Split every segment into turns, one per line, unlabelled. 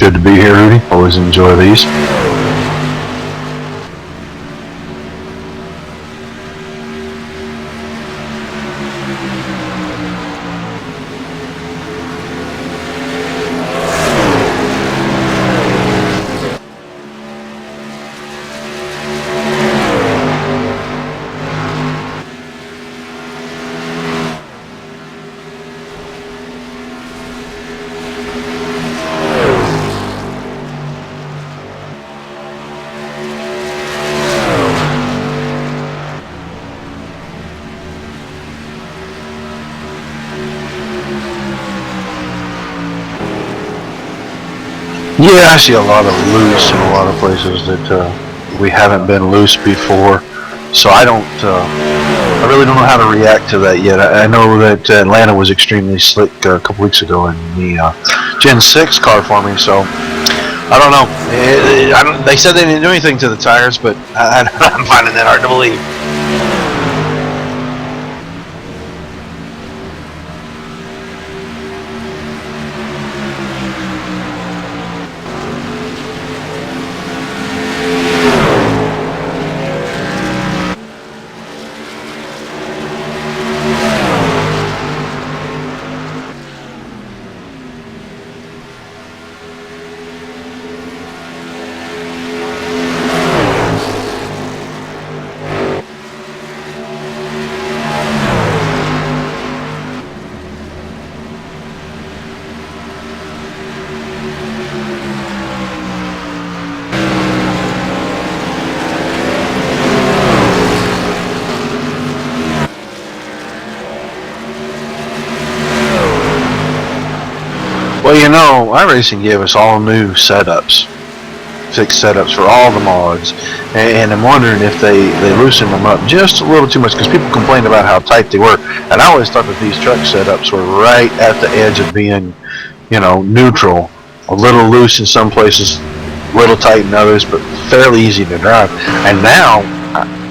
good to be here, Rudy. Always enjoy these. Yeah, I see a lot of loose in a lot of places that we haven't been loose before. So I really don't know how to react to that yet. I know that Atlanta was extremely slick a couple weeks ago in the Gen 6 car for me, so I don't know. They said they didn't do anything to the tires, but I'm finding that hard to believe. Well, you know, iRacing gave us all new setups, fixed setups for all the mods, and I'm wondering if they loosened them up just a little too much, because people complained about how tight they were, and I always thought that these truck setups were right at the edge of being, you know, neutral, a little loose in some places, a little tight in others, but fairly easy to drive. And now,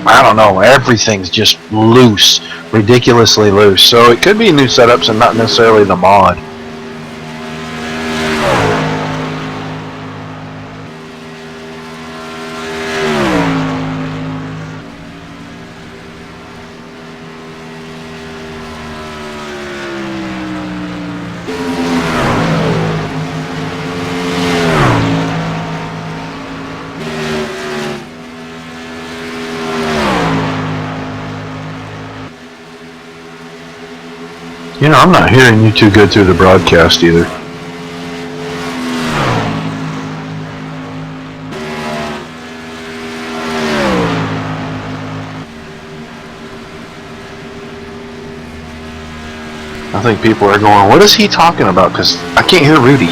I don't know, everything's just loose, ridiculously loose, so it could be new setups and not necessarily the mod. You know, I'm not hearing you too good through the broadcast either. I think people are going, what is he talking about? Because I can't hear Rudy.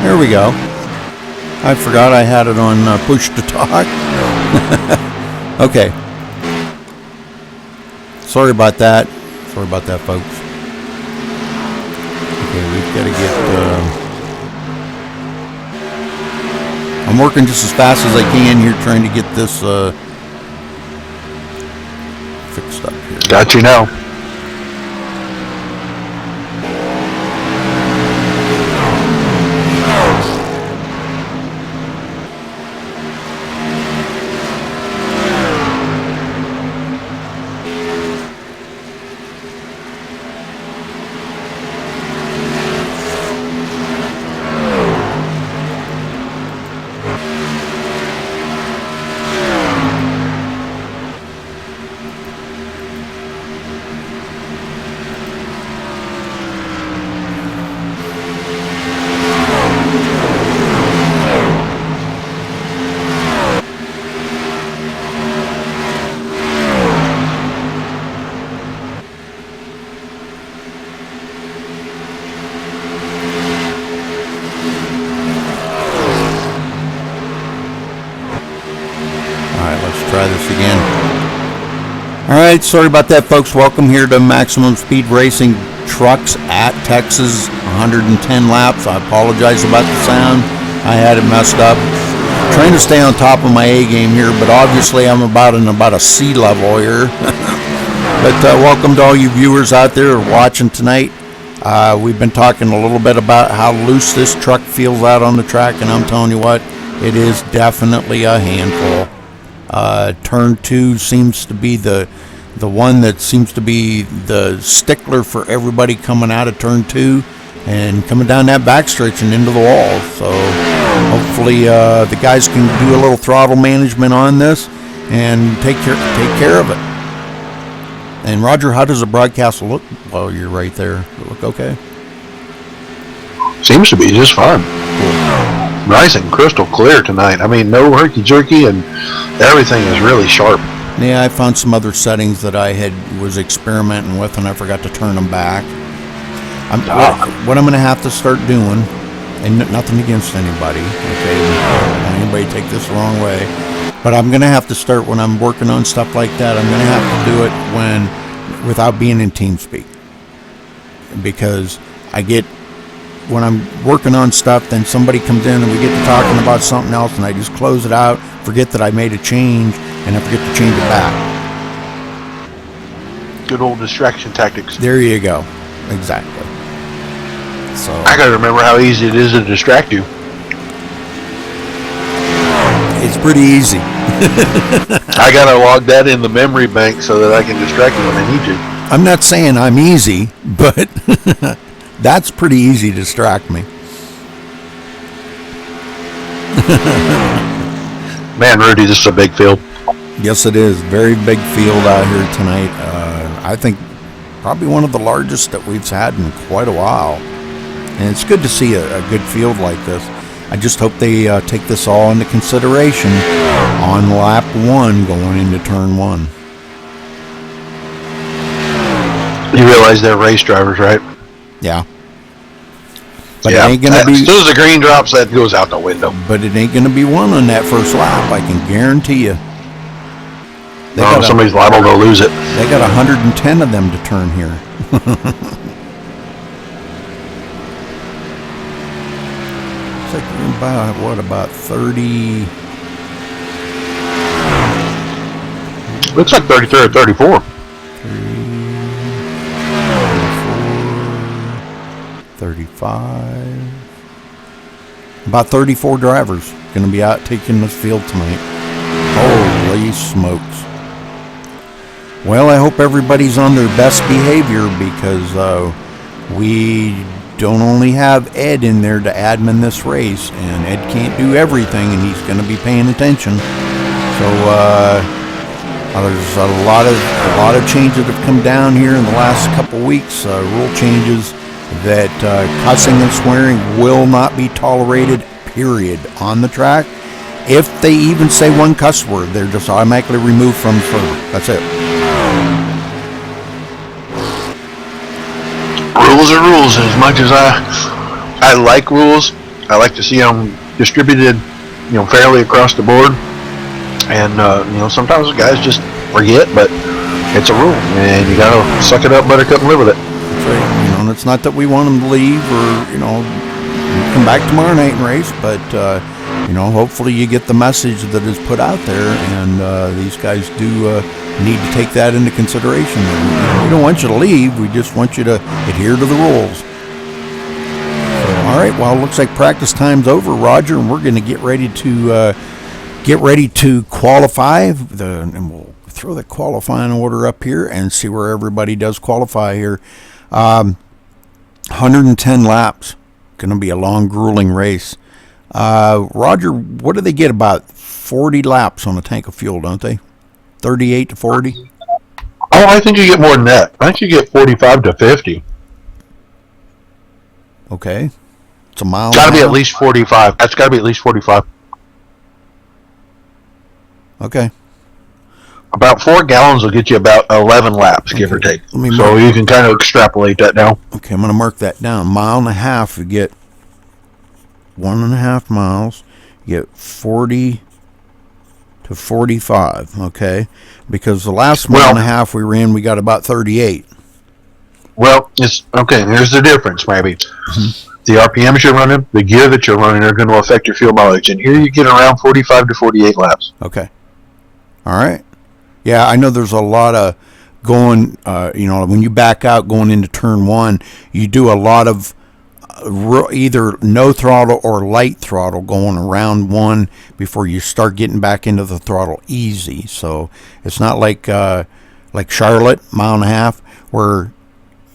There we go. I forgot I had it on push to talk. Okay. Sorry about that. Sorry about that, folks. Okay, we've got to get... I'm working just as fast as I can here trying to get this fixed up here.
Got you now.
All right, sorry about that, folks. Welcome here to Maximum Speed Racing Trucks at Texas, 110 laps. I apologize about the sound. I had it messed up. Trying to stay on top of my A game here, but obviously I'm about a C level here. But welcome to all you viewers out there watching tonight. We've been talking a little bit about how loose this truck feels out on the track, and I'm telling you what, it is definitely a handful. Turn 2 seems to be the one that seems to be the stickler for everybody coming out of turn 2 and coming down that backstretch and into the wall. So hopefully the guys can do a little throttle management on this and take care of it. And Roger, how does the broadcast look? Well, you're right there. Does it look okay?
Seems to be just fine. Nice and crystal clear tonight. I mean, no herky-jerky, and everything is really sharp.
Yeah, I found some other settings that I was experimenting with, and I forgot to turn them back. What I'm going to have to start doing, and nothing against anybody, okay? Don't anybody take this the wrong way. But I'm going to have to start when I'm working on stuff like that. I'm going to have to do it without being in TeamSpeak, because when I'm working on stuff, then somebody comes in and we get to talking about something else, and I just close it out, forget that I made a change, and I forget to change it back.
Good old distraction tactics.
There you go. Exactly. So
I gotta remember how easy it is to distract you.
It's pretty easy.
I gotta log that in the memory bank so that I can distract you when I need you.
I'm not saying I'm easy, but that's pretty easy to distract me.
Man, Rudy, this is a big field.
Yes, it is. Very big field out here tonight. I think probably one of the largest that we've had in quite a while. And it's good to see a good field like this. I just hope they take this all into consideration on lap 1 going into turn 1.
You realize they're race drivers, right?
Yeah. But
yeah.
It ain't gonna be,
as soon as the green drops, that goes out the window.
But it ain't going to be one on that first lap, I can guarantee you.
Somebody's liable to lose it.
They got 110 of them to turn here. It's like about 30?
Looks like 33 or 34.
35. About 34 drivers going to be out taking this field tonight. Holy smokes. Well, I hope everybody's on their best behavior, because we don't only have Ed in there to admin this race, and Ed can't do everything, and he's going to be paying attention. So there's a lot of changes that have come down here in the last couple weeks, rule changes that cussing and swearing will not be tolerated, period, on the track. If they even say one cuss word, they're just automatically removed from the server. That's it.
Rules are rules, and as much as I like rules, I like to see them distributed, fairly across the board. And sometimes the guys just forget, but it's a rule, and you gotta suck it up, buttercup, and live with it.
That's right. And it's not that we want them to leave or come back tomorrow night and race, but hopefully you get the message that is put out there, and these guys do need to take that into consideration. We don't want you to leave, we just want you to adhere to the rules. So, all right, well, it looks like practice time's over, Roger, and we're going to get ready to qualify, and we'll throw the qualifying order up here and see where everybody does qualify here. 110 laps, going to be a long, grueling race. Roger, what do they get, about 40 laps on a tank of fuel, don't they? 38 to 40?
Oh, I think you get more than that. I think you get 45 to 50.
Okay. It's a mile.
Got to be at least 45. That's got to be at least 45.
Okay.
About 4 gallons will get you about 11 laps, give or take. So you can kind of extrapolate that now.
Okay, I'm going to mark that down. Mile and a half, you get 1.5 miles. You get 40 to to 45. Okay, because the last mile and a half we ran, we got about 38.
Well, it's okay. Here's the difference, maybe. The RPMs you're running, the gear that you're running are going to affect your fuel mileage. And here you get around 45 to 48 laps.
Okay. All right. Yeah, I know there's a lot of going, when you back out going into turn one, you do a lot of either no throttle or light throttle going around one before you start getting back into the throttle easy. So it's not like Charlotte, mile and a half, where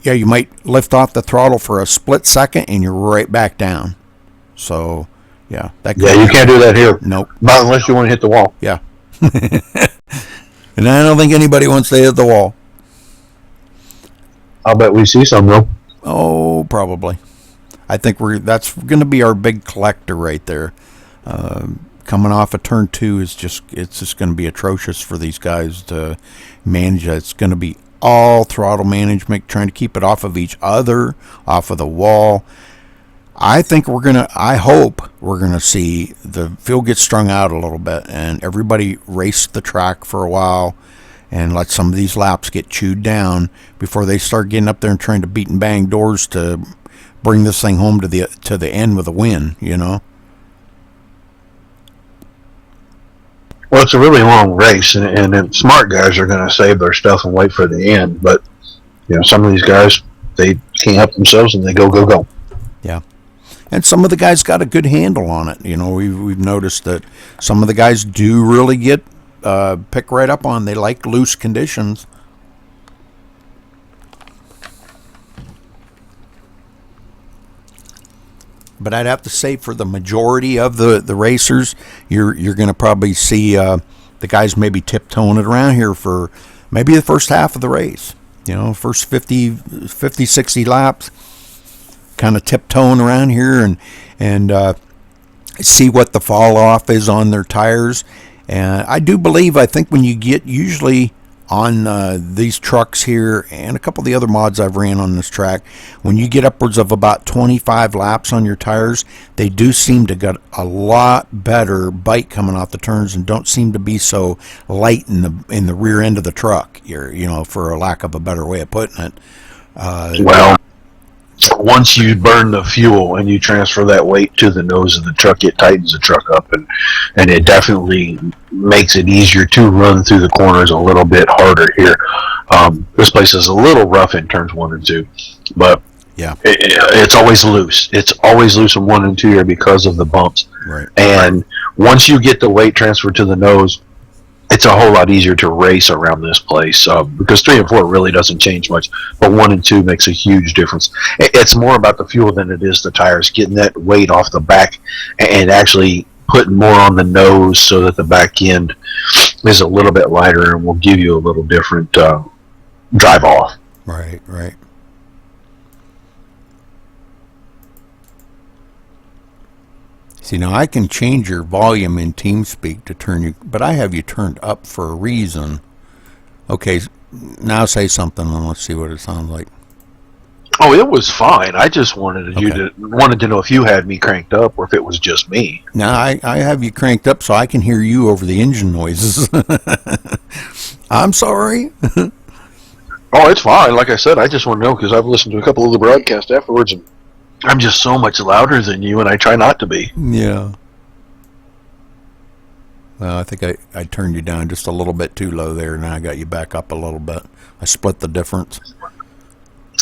you might lift off the throttle for a split second and you're right back down. So you can't do that here.
Nope. Not unless you want to hit the wall.
Yeah. And I don't think anybody wants to hit the wall.
I'll bet we see some though.
Oh, probably. I think that's going to be our big collector right there. Coming off of turn two it's just going to be atrocious for these guys to manage. It's going to be all throttle management, trying to keep it off of each other, off of the wall. I hope we're gonna see the field get strung out a little bit and everybody race the track for a while and let some of these laps get chewed down before they start getting up there and trying to beat and bang doors to bring this thing home to the end with a win,
Well, it's a really long race, and then smart guys are going to save their stuff and wait for the end. But some of these guys, they can't help themselves, and they go.
Yeah, and some of the guys got a good handle on it. We've noticed that some of the guys do really get pick right up on. They like loose conditions. But I'd have to say for the majority of the racers, you're going to probably see the guys maybe tiptoeing it around here for maybe the first half of the race. First 50, 60 laps, kind of tiptoeing around here and see what the fall off is on their tires. And I think when you get usually on these trucks here and a couple of the other mods I've ran on this track, when you get upwards of about 25 laps on your tires, they do seem to get a lot better bite coming off the turns and don't seem to be so light in the rear end of the truck, for a lack of a better way of putting it.
Once you burn the fuel and you transfer that weight to the nose of the truck, it tightens the truck up, and it definitely makes it easier to run through the corners a little bit harder here. This place is a little rough in turns 1 and 2, but
yeah,
it's always loose. It's always loose in 1 and 2 here because of the bumps.
Right.
And once you get the weight transferred to the nose, it's a whole lot easier to race around this place because 3 and 4 really doesn't change much, but 1 and 2 makes a huge difference. It's more about the fuel than it is the tires, getting that weight off the back and actually putting more on the nose so that the back end is a little bit lighter and will give you a little different drive off.
Right. See, now I can change your volume in TeamSpeak to turn you, but I have you turned up for a reason. Okay, now say something and let's see what it sounds like.
Oh, it was fine. I just wanted to know if you had me cranked up or if it was just me.
Now I have you cranked up so I can hear you over the engine noises. I'm sorry.
Oh, it's fine. Like I said, I just want to know because I've listened to a couple of the broadcasts afterwards and I'm just so much louder than you, and I try not to be.
Yeah. Well, I think I turned you down just a little bit too low there, and I got you back up a little bit. I split the difference.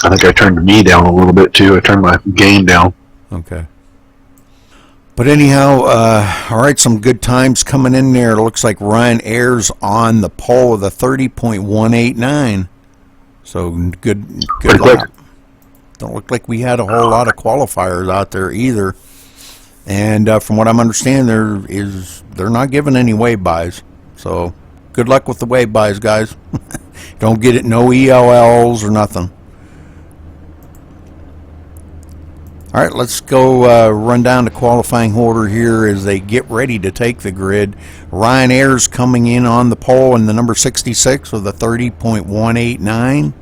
I think I turned me down a little bit, too. I turned my gain down.
Okay. But anyhow, all right, some good times coming in there. It looks like Ryan Ayers on the pole with a 30.189. So good
Pretty quick.
lap. Don't look like we had a whole lot of qualifiers out there either. And from what I'm understanding, they're not giving any wave buys. So good luck with the wave buys, guys. Don't get it, no ELLs or nothing. All right, let's go run down the qualifying order here as they get ready to take the grid. Ryan Ayers coming in on the pole in the number 66 with a 30.189.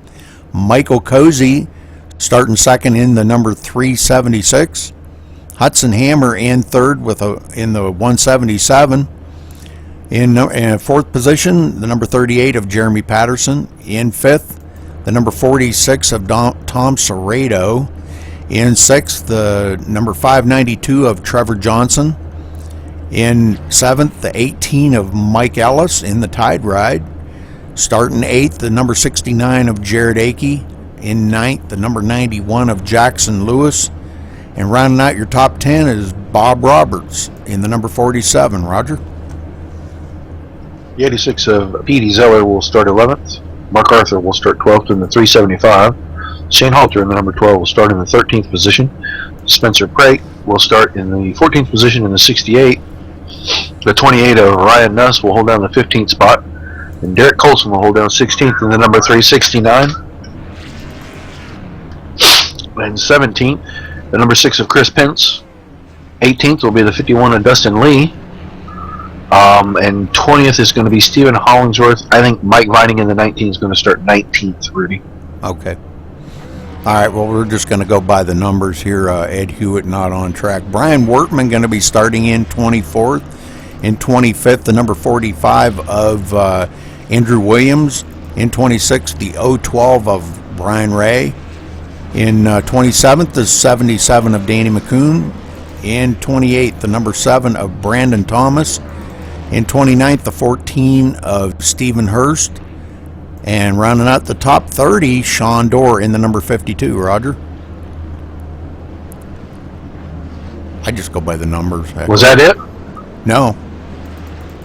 Michael Cozy starting second in the number 376. Hudson Hammer in third in the 177. In fourth position, the number 38 of Jeremy Patterson. In fifth, the number 46 of Tom Serrato. In sixth, the number 592 of Trevor Johnson. In seventh, the 18 of Mike Ellis in the Tide Ride. Starting eighth, the number 69 of Jared Akey. In ninth, the number 91 of Jackson Lewis. And rounding out your top 10 is Bob Roberts in the number 47. Roger?
The 86 of Petey Zeller will start 11th. Mark Arthur will start 12th in the 375. Shane Halter in the number 12 will start in the 13th position. Spencer Prate will start in the 14th position in the 68. The 28 of Ryan Nuss will hold down the 15th spot. And Derek Colson will hold down 16th in the number 369. And 17th, the number 6 of Chris Pence. 18th will be the 51 of Dustin Lee. And 20th is going to be Stephen Hollingsworth. I think Mike Vining in the 19th is going to start 19th, Rudy.
Okay. All right, well, we're just going to go by the numbers here. Ed Hewitt not on track. Brian Wortman going to be starting in 24th. In 25th, the number 45 of Andrew Williams. In 26th, the 012 of Brian Ray. In 27th, the 77 of Danny McCoon. In 28th, the number 7 of Brandon Thomas. In 29th, the 14 of Stephen Hurst. And rounding out the top 30, Sean Dorr in the number 52. Roger? I just go by the numbers.
Was that it?
No.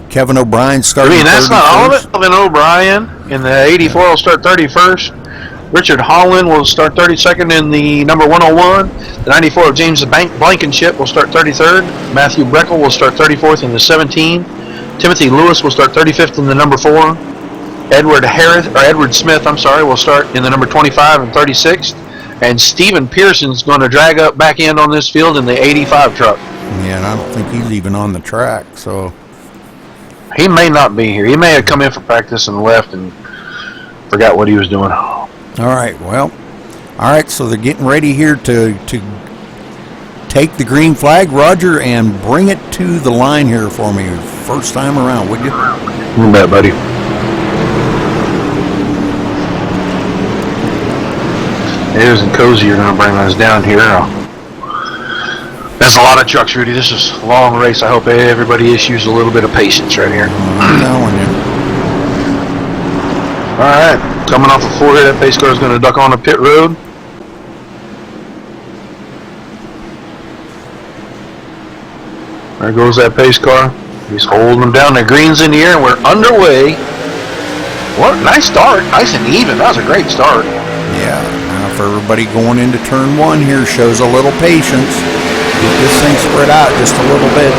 Kevin O'Brien started.
I mean, that's
31st.
not all of it. Kevin O'Brien in the 84 will start 31st. Richard Holland will start 32nd in the number 101. The 94 of James Blankenship will start 33rd. Matthew Breckel will start 34th in the 17. Timothy Lewis will start 35th in the number 4. Edward Smith, will start in the number 25 and 36th. And Stephen Pearson's going to drag up back in on this field in the 85 truck.
Yeah, and I don't think he's even on the track, so.
He may not be here. He may have come in for practice and left and forgot what he was doing.
All right, well, all right, so they're getting ready here to take the green flag, Roger, and bring it to the line here for me. First time around, would you?
You bet, buddy. Ayers and Cozy are going to bring us down here. That's a lot of trucks, Rudy. This is a long race. I hope everybody issues a little bit of patience right here.
I'm telling you.
All right, coming off the 4 here, that pace car is going to duck on the pit road. There goes that pace car. He's holding them down. The green's in the air, and we're underway. What a nice start. Nice and even. That was a great start.
Yeah, now for everybody going into turn 1 here, shows a little patience. Get this thing spread out just a little bit.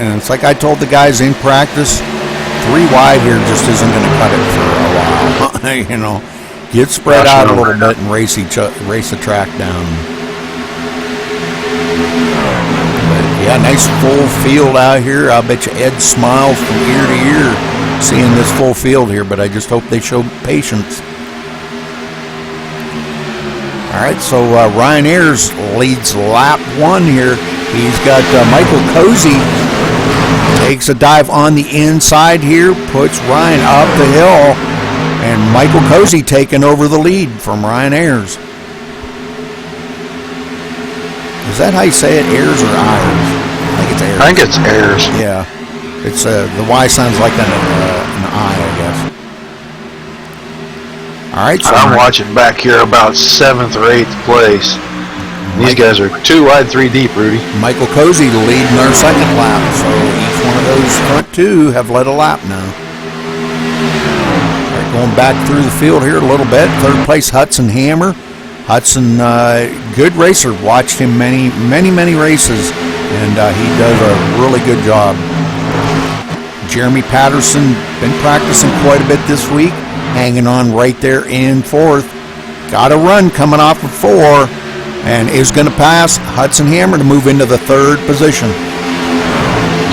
And it's like I told the guys in practice, 3 wide here just isn't going to cut it for a while. You know, get spread out a little bit and race the track down. But yeah, nice full field out here. I bet you Ed smiles from ear to ear seeing this full field here, but I just hope they show patience. All right, so Ryan Ayers leads lap 1 here. He's got Michael Cozy takes a dive on the inside here, puts Ryan up the hill, and Michael Cozy taking over the lead from Ryan Ayers. Is that how you say it, Ayers or Ayers? I think it's Ayers.
I think it's Ayers.
Yeah, it's the Y sounds like an I guess. All right, so
I'm watching back here about 7th or 8th place. These guys are 2 wide, 3 deep, Rudy.
Michael Cozy leading our second lap, so each one of those front 2 have led a lap now. All right, going back through the field here a little bit. 3rd place, Hudson Hammer. Hudson, good racer. Watched him many races, and he does a really good job. Jeremy Patterson, been practicing quite a bit this week. Hanging on right there in 4th. Got a run coming off of 4 and is going to pass Hudson Hammer to move into the 3rd position.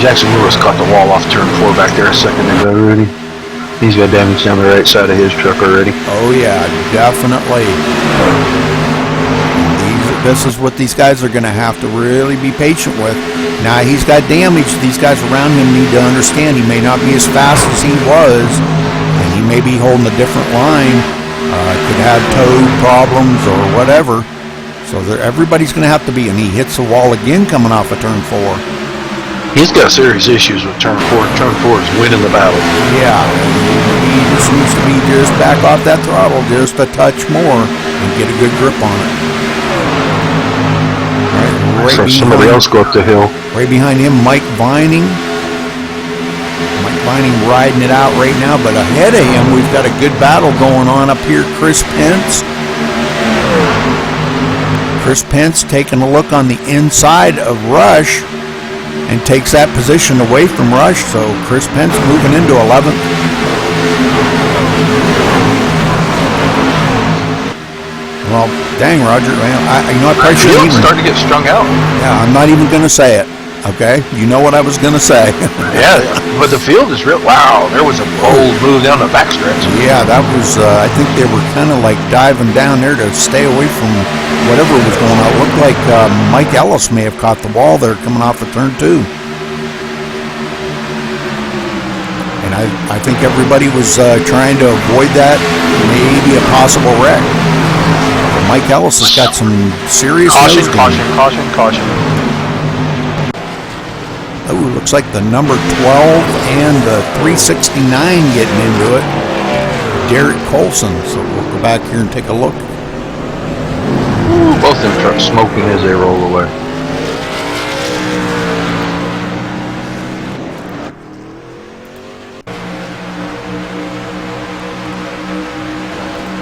Jackson Lewis caught the wall off turn 4 back there a second ago, Rudy. He's got damage down the right side of his truck already.
Oh yeah, definitely. this is what these guys are going to have to really be patient with. Now, he's got damage. These guys around him need to understand he may not be as fast as he was, and he may be holding a different line. Could have toe problems or whatever. So everybody's going to have to be, and he hits the wall again coming off of turn 4.
He's got serious issues with turn 4. Turn 4 is winning the battle.
Yeah, he just needs to be just back off that throttle just a touch more and get a good grip on it. Right
So somebody else go up the hill.
Right behind him, Mike Vining. Mike Vining riding it out right now, but ahead of him, we've got a good battle going on up here. Chris Pence. Chris Pence taking a look on the inside of Rush and takes that position away from Rush. So Chris Pence moving into 11th. Well, dang, Roger. I probably shouldn't even.
Starting to get strung out.
Yeah, I'm not even going to say it. Okay, you know what I was going to say.
Yeah, but the field is real. Wow, there was a bold move down the backstretch.
Yeah, that was. I think they were kind of like diving down there to stay away from whatever was going on. It looked like Mike Ellis may have caught the wall there coming off of turn 2. And I think everybody was trying to avoid that, maybe a possible wreck. But Mike Ellis has got some serious
Caution.
Oh, looks like the number 12 and the 369 getting into it. Derek Colson. So we'll go back here and take a look.
Ooh, both them trucks smoking as they roll away.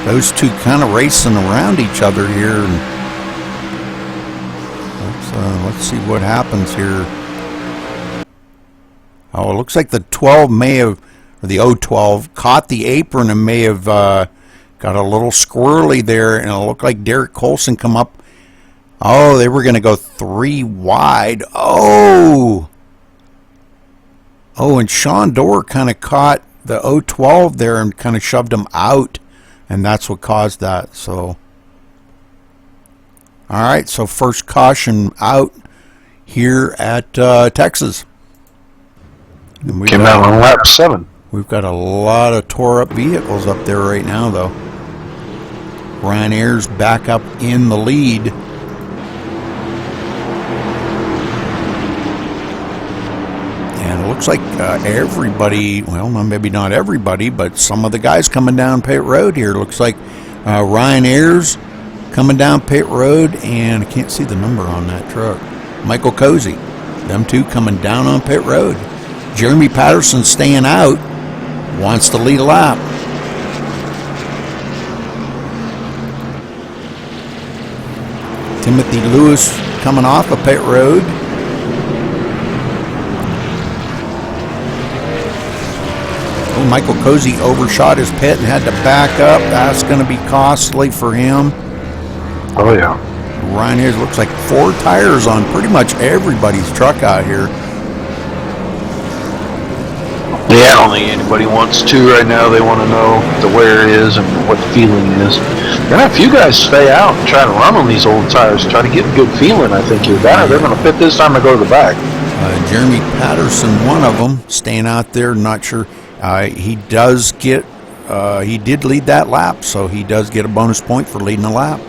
Those two kind of racing around each other here. And let's see what happens here. Oh, it looks like the 12 may have, or the 012, caught the apron and may have got a little squirrely there, and it looked like Derek Colson come up. Oh, they were going to go 3 wide. Oh, and Sean Dorr kind of caught the 012 there and kind of shoved him out, and that's what caused that. So, all right, so first caution out here at Texas.
Came out on lap 7.
We've got a lot of tore up vehicles up there right now, though. Ryan Ayers back up in the lead. And it looks like everybody, well, maybe not everybody, but some of the guys coming down pit road here. Looks like Ryan Ayers coming down pit road, and I can't see the number on that truck. Michael Cozy. Them two coming down on pit road. Jeremy Patterson staying out, wants to lead a lap. Timothy Lewis coming off of pit road. Oh, Michael Cozy overshot his pit and had to back up. That's going to be costly for him.
Oh, yeah.
Ryan Ayers looks like 4 tires on pretty much everybody's truck out here.
Yeah, I don't think anybody wants to right now. They want to know the wear is and what the feeling is. Gonna have a few guys stay out and try to run on these old tires, try to get a good feeling. I think you're better. They're going to pit this time to go to the back.
Jeremy Patterson, one of them, staying out there. Not sure. He does get. He did lead that lap, so he does get a bonus point for leading the lap.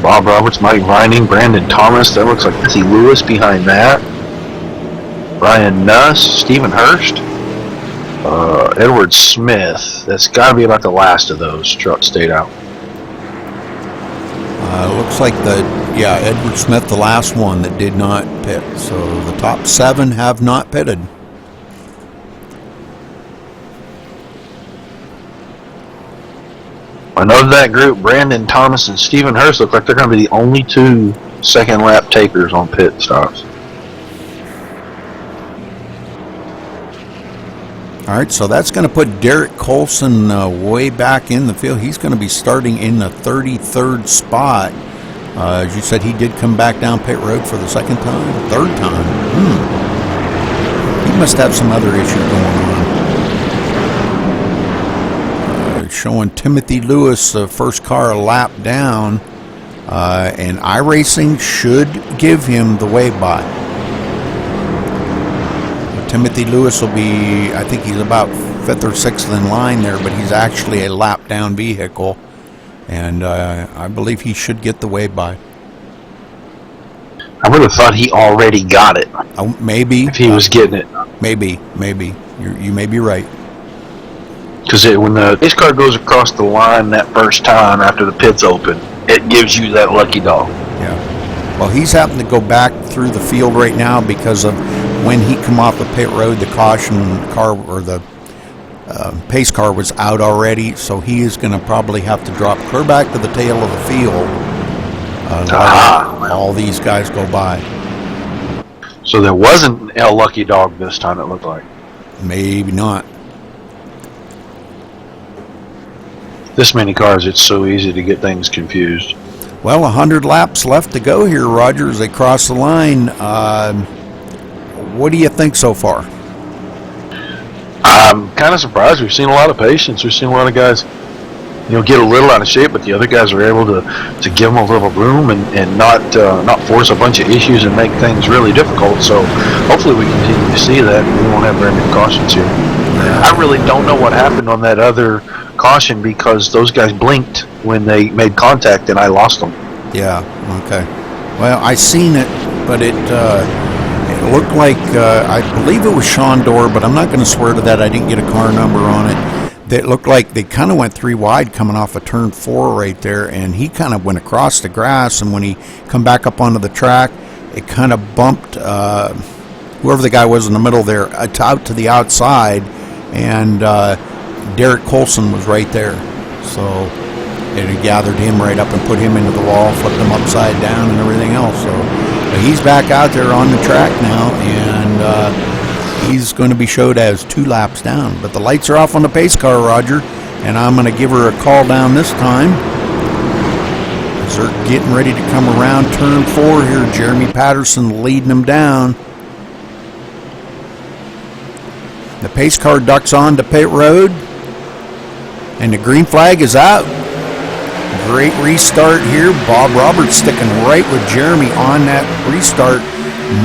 Bob Roberts, Mike Vining, Brandon Thomas. That looks like Timothy Lewis behind that. Ryan Nuss, Stephen Hurst, Edward Smith. That's got to be about the last of those trucks stayed out.
Looks like Edward Smith, the last one that did not pit. So the top 7 have not pitted.
I know that group, Brandon Thomas and Stephen Hurst, look like they're going to be the only 2 second lap takers on pit stops.
All right, so that's going to put Derek Colson way back in the field. He's going to be starting in the 33rd spot. As you said, he did come back down pit road for the 2nd time, 3rd time. He must have some other issue going on. Showing Timothy Lewis, first car a lap down. and iRacing should give him the way-by. Timothy Lewis will be, I think he's about 5th or 6th in line there, but he's actually a lap-down vehicle, and I believe he should get the way-by.
I would have thought he already got it.
Oh, maybe.
If he was getting it.
Maybe. You may be right.
Because when the race car goes across the line that first time after the pit's open, it gives you that lucky dog.
Yeah. Well, he's happened to go back through the field right now because of when he come off the pit road, the caution car or the pace car was out already, so he is going to probably have to drop clear back to the tail of the field. Let all these guys go by.
So there wasn't a lucky dog this time, it looked like.
Maybe not.
This many cars, it's so easy to get things confused.
Well, 100 laps left to go here, Roger, as they cross the line. What do you think so far?
I'm kind of surprised. We've seen a lot of patience. We've seen a lot of guys, get a little out of shape, but the other guys are able to give them a little room and not force a bunch of issues and make things really difficult. So hopefully we continue to see that, and we won't have very many cautions here. Yeah. I really don't know what happened on that other caution because those guys blinked when they made contact and I lost them.
Yeah, okay. Well, I seen it, but it looked like, I believe it was Sean Dorr, but I'm not going to swear to that. I didn't get a car number on it. It looked like they kind of went 3 wide coming off of turn 4 right there, and he kind of went across the grass, and when he come back up onto the track, it kind of bumped whoever the guy was in the middle there out to the outside, and Derek Colson was right there. So it gathered him right up and put him into the wall, flipped him upside down and everything else. So he's back out there on the track now, and he's going to be showed as 2 laps down. But the lights are off on the pace car, Roger, and I'm going to give her a call down this time. As they're getting ready to come around turn 4 here, Jeremy Patterson leading them down. The pace car ducks on to pit road, and the green flag is out. Great restart here. Bob Roberts sticking right with Jeremy on that restart.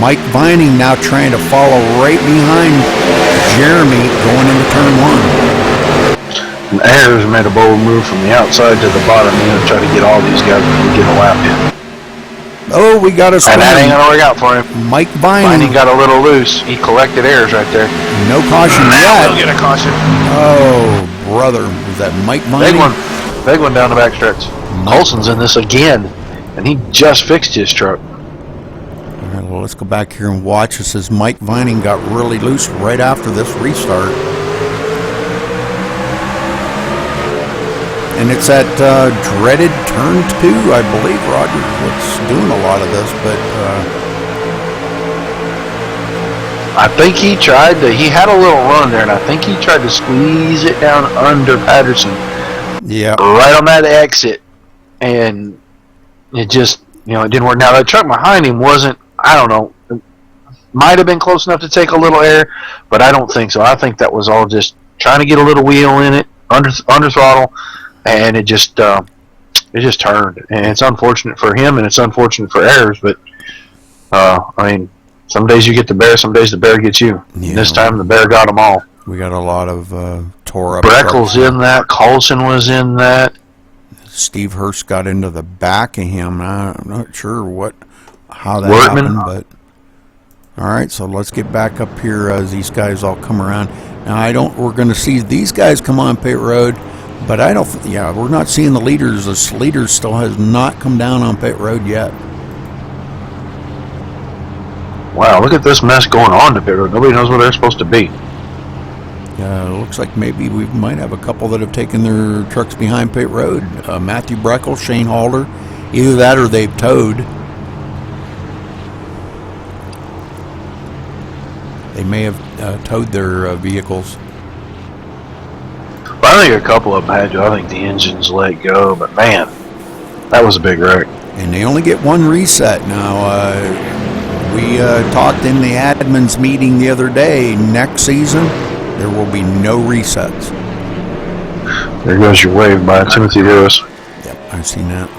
Mike Vining now trying to follow right behind Jeremy going into turn 1.
And Ayers made a bold move from the outside to the bottom to try to get all these guys to get a lap in.
Oh, we got a spin.
And that ain't gonna work out for him.
Mike Vining
got a little loose. He collected Ayers right there.
No caution yet.
We'll get a caution.
Oh, brother. Was that Mike Vining?
Big one down the back stretch. Colson's in this again, and he just fixed his truck.
All right, well, let's go back here and watch. It says Mike Vining got really loose right after this restart. And it's at dreaded turn 2, I believe, Roger. What's doing a lot of this, but
I think he had a little run there, and I think he tried to squeeze it down under Patterson.
Yeah.
Right on that exit. And it just, it didn't work. Now, the truck behind him wasn't, I don't know, might have been close enough to take a little air, but I don't think so. I think that was all just trying to get a little wheel in it, under throttle, and it just turned. And it's unfortunate for him, and it's unfortunate for Ayers, but, some days you get the bear, some days the bear gets you. Yeah. And this time the bear got them all.
We got a lot of tore up.
Breckle's in that. Colson was in that.
Steve Hurst got into the back of him. I'm not sure how that
Workman.
happened, but all right. So let's get back up here as these guys all come around. Now we're going to see these guys come on pit road, but we're not seeing the leaders. The leaders still has not come down on pit road yet.
Wow, look at this mess going on to pit road. Nobody knows where they're supposed to be.
Looks like maybe we might have a couple that have taken their trucks behind pit road. Matthew Breckle, Shane Halder, either that or they've towed. They may have towed their vehicles.
Well, I think a couple of them had to. I think the engines let go, but man, that was a big wreck.
And they only get one reset now. We talked in the admins meeting the other day. Next season, there will be no resets.
There goes your wave by Timothy Lewis.
Yep, I've seen that.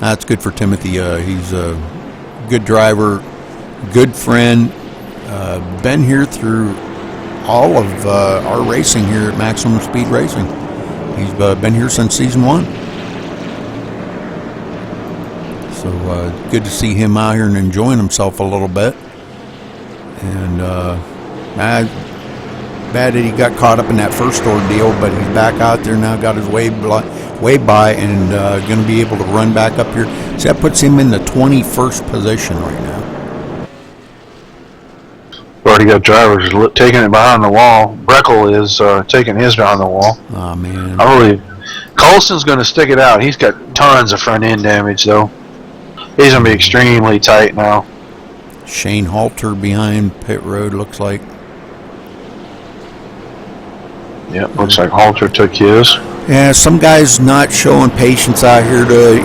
That's good for Timothy. He's a good driver, good friend. Been here through all of our racing here at Maximum Speed Racing. He's been here since season 1. So good to see him out here and enjoying himself a little bit. And bad that he got caught up in that first ordeal, but he's back out there now, got his way by, and going to be able to run back up here. So that puts him in the 21st position right now.
Already got drivers taking it behind the wall. Breckel is taking his behind the wall.
Oh, man.
I believe Colson's going to stick it out. He's got tons of front end damage, though. He's going to be extremely tight now.
Shane Halter behind pit road, looks like.
Yep, looks like Halter took his.
Yeah, some guys not showing patience out here to,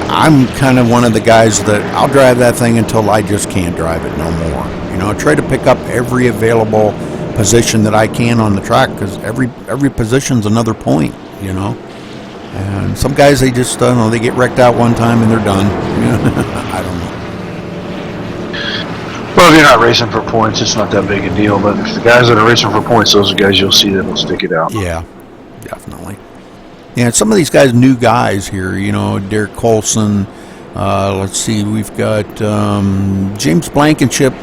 I'm kind of one of the guys that I'll drive that thing until I just can't drive it no more. I try to pick up every available position that I can on the track, because every position's another point, And some guys, they just, they get wrecked out one time and they're done. I don't know.
Well, if you're not racing for points, it's not that big a deal. But if the guys that are racing for points, those are guys you'll see that'll stick it out.
Yeah, definitely. Yeah, some of these guys, new guys here, Derek Colson. Let's see, we've got James Blankenship.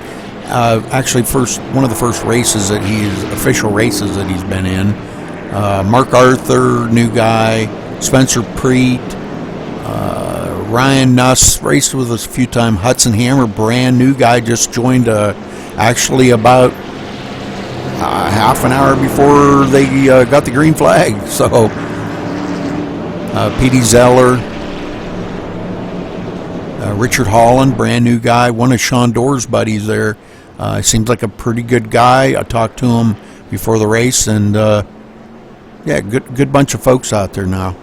Actually, one of the first races official races that he's been in. Mark Arthur, new guy. Spencer Preet. Ryan Nuss raced with us a few times. Hudson Hammer, brand new guy, just joined actually about half an hour before they got the green flag. So, Petey Zeller, Richard Holland, brand new guy, one of Sean Doerr's buddies there. Seems like a pretty good guy. I talked to him before the race, and good bunch of folks out there now.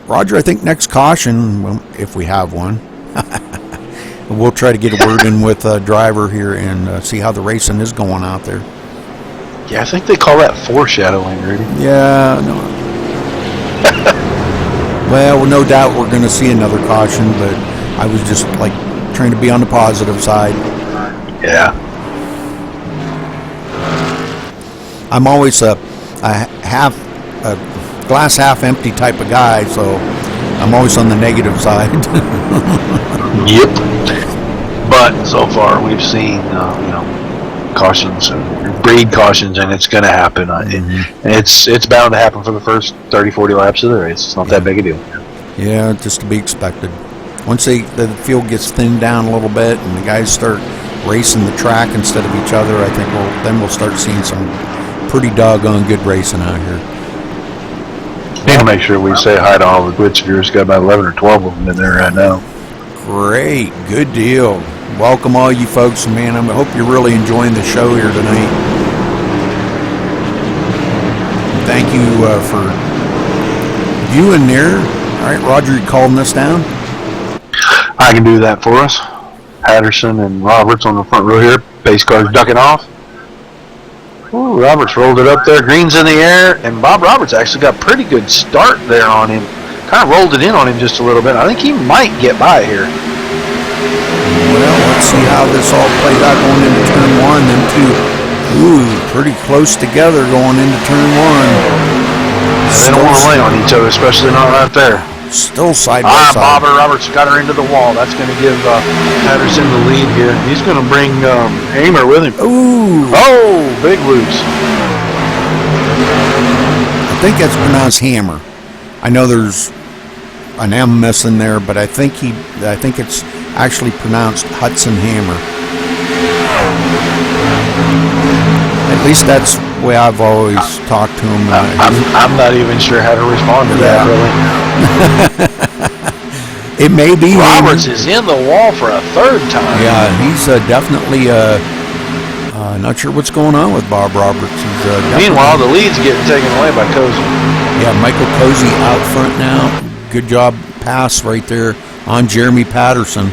Roger, I think next caution, well, if we have one, we'll try to get a word in with a driver here and see how the racing is going out there.
Yeah, I think they call that foreshadowing, Rudy.
Yeah, no. Well, no doubt we're going to see another caution, but I was just trying to be on the positive side.
Yeah.
I'm always a glass half empty type of guy, so I'm always on the negative side.
Yep. But so far we've seen cautions, breed cautions, and it's going to happen. It's bound to happen for the first 30-40 laps of the race. It's not that big a deal.
Yeah, just to be expected. Once the field gets thinned down a little bit and the guys start racing the track instead of each other, I think we'll start seeing some pretty doggone good racing out here.
Need to make sure we say hi to all the Glitz viewers. Got about 11 or 12 of them in there right now.
Great, good deal. Welcome all you folks, man. I hope you're really enjoying the show here tonight. Thank you for viewing there. All right, Roger, you calling this down?
I can do that for us. Patterson and Roberts on the front row here. Pace cars ducking off. Ooh, Roberts rolled it up there. Green's in the air, and Bob Roberts actually got a pretty good start there on him. Kind of rolled it in on him just a little bit. I think he might get by here.
Well, let's see how this all plays out going into turn 1. Them two, pretty close together going into turn 1.
They don't want to lay on each other, especially not right there.
Still side by side.
Bob Roberts got her into the wall. That's going to give Patterson the lead here. He's going to bring Hamer with him.
Ooh.
Oh, big loose.
I think that's pronounced Hammer. I know there's an M missing there, but I think it's actually pronounced Hudson Hammer. At least that's the way I've always talked to him.
I'm not even sure how to respond to that, really.
It may be.
Roberts is in the wall for a third time.
Yeah, he's definitely not sure what's going on with Bob Roberts.
Meanwhile, the lead's getting taken away by Cozy.
Yeah, Michael Cozy out front now. Good job pass right there on Jeremy Patterson.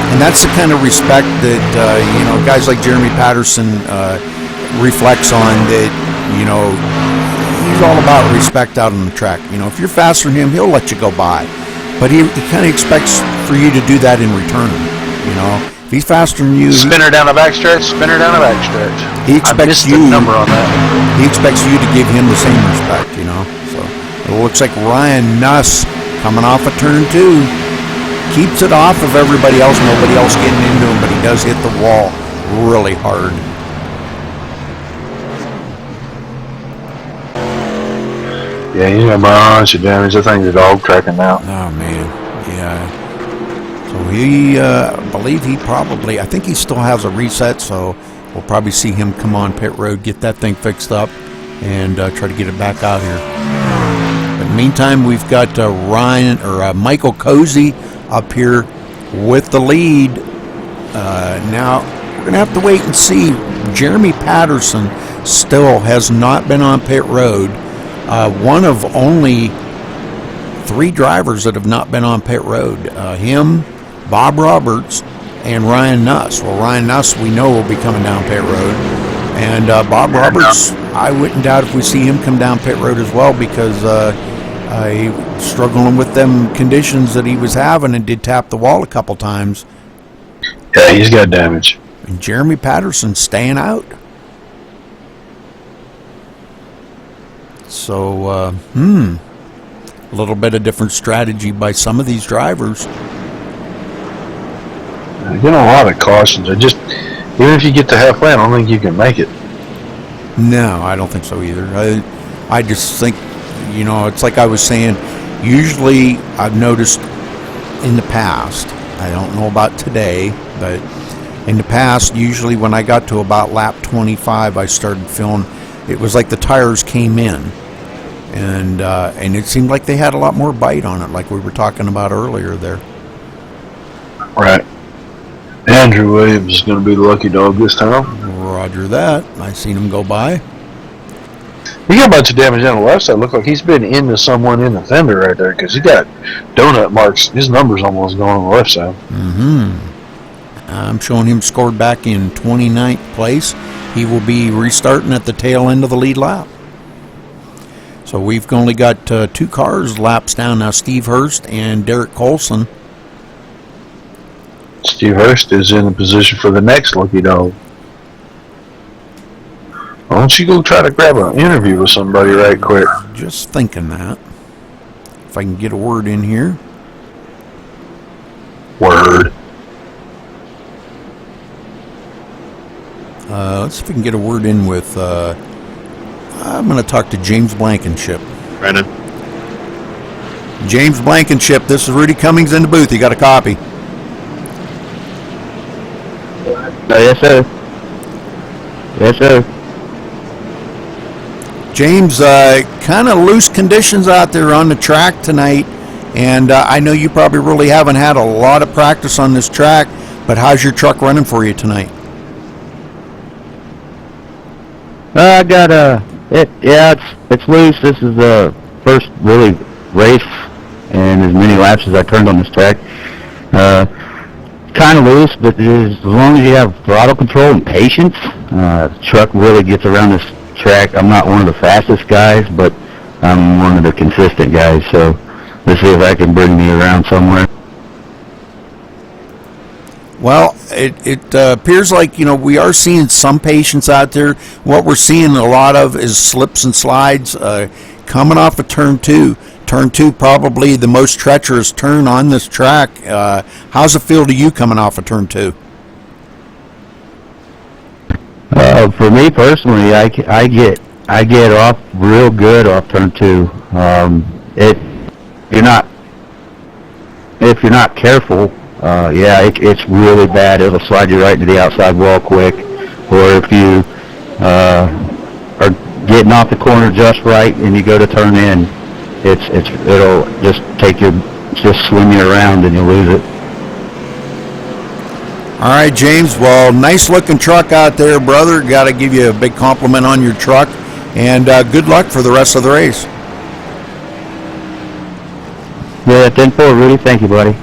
And that's the kind of respect that, guys like Jeremy Patterson reflects on, that, he's all about respect out on the track. You know, if you're faster than him, he'll let you go by. But he kind of expects for you to do that in return. You know, if he's faster than you,
spinner down the backstretch, spinner down the backstretch.
He expects
I missed the number on that.
He expects you to give him the same respect. You know, so it looks like Ryan Nuss coming off of turn 2 keeps it off of everybody else. Nobody else getting into him, but he does hit the wall really hard.
Yeah, he's got a bunch of damage. I think the dog tracking now.
Oh, man. Yeah. So he, I believe he probably, I think he still has a reset, so we'll probably see him come on pit road, get that thing fixed up, and try to get it back out here. But in the meantime, we've got Michael Cozy up here with the lead. Now, we're going to have to wait and see. Jeremy Patterson still has not been on pit road. One of only 3 drivers that have not been on pit road. Him, Bob Roberts, and Ryan Nuss. Well, Ryan Nuss we know will be coming down pit road. And Bob Roberts, I wouldn't doubt if we see him come down pit road as well, because he struggling with them conditions that he was having and did tap the wall a couple times.
Yeah, he's got damage.
And Jeremy Patterson staying out. So, a little bit of different strategy by some of these drivers.
You know, a lot of cautions. Even if you get to halfway, I don't think you can make it.
No, I don't think so either. I just think, you know, it's like I was saying, usually I've noticed in the past, I don't know about today, but in the past, usually when I got to about lap 25, I started feeling it was like the tires came in, and it seemed like they had a lot more bite on it, like we were talking about earlier there.
Right. Andrew Williams is going to be the lucky dog this time.
Roger that. I seen him go by.
He got a bunch of damage on the left side. Look like he's been into someone in the fender right there, because he got donut marks. His number's almost gone on the left side.
I'm showing him scored back in 29th place. He will be restarting at the tail end of the lead lap. So we've only got 2 cars laps down now, Steve Hurst and Derek Colson.
Steve Hurst is in a position for the next lucky dog. Why don't you go try to grab an interview with somebody right quick?
Just thinking that. If I can get a word in here.
Word.
Let's see if we can get a word in with, I'm going to talk to James Blankenship.
Brandon.
James Blankenship, this is Rudy Cummings in the booth. You got a copy?
Yes, sir. Yes, sir.
James, kind of loose conditions out there on the track tonight, and I know you probably really haven't had a lot of practice on this track, but how's your truck running for you tonight?
I got it's loose. This is the first really race and as many laps as I turned on this track. Kind of loose, but as long as you have throttle control and patience, the truck really gets around this track. I'm not one of the fastest guys, but I'm one of the consistent guys. So let's see if I can bring me around somewhere.
Well, it appears like, you know, we are seeing some patience out there. What we're seeing a lot of is slips and slides coming off of turn 2. Turn 2 probably the most treacherous turn on this track. How's it feel to you coming off of turn 2?
For me personally, I get off real good off turn 2. If you're not careful, it's really bad. It'll slide you right into the outside wall quick. Or if you are getting off the corner just right and you go to turn in, it'll just swing you around and you lose it.
All right, James. Well, nice looking truck out there, brother. Got to give you a big compliment on your truck, and good luck for the rest of the race.
Yeah, 10-4, Rudy. Thank you, buddy.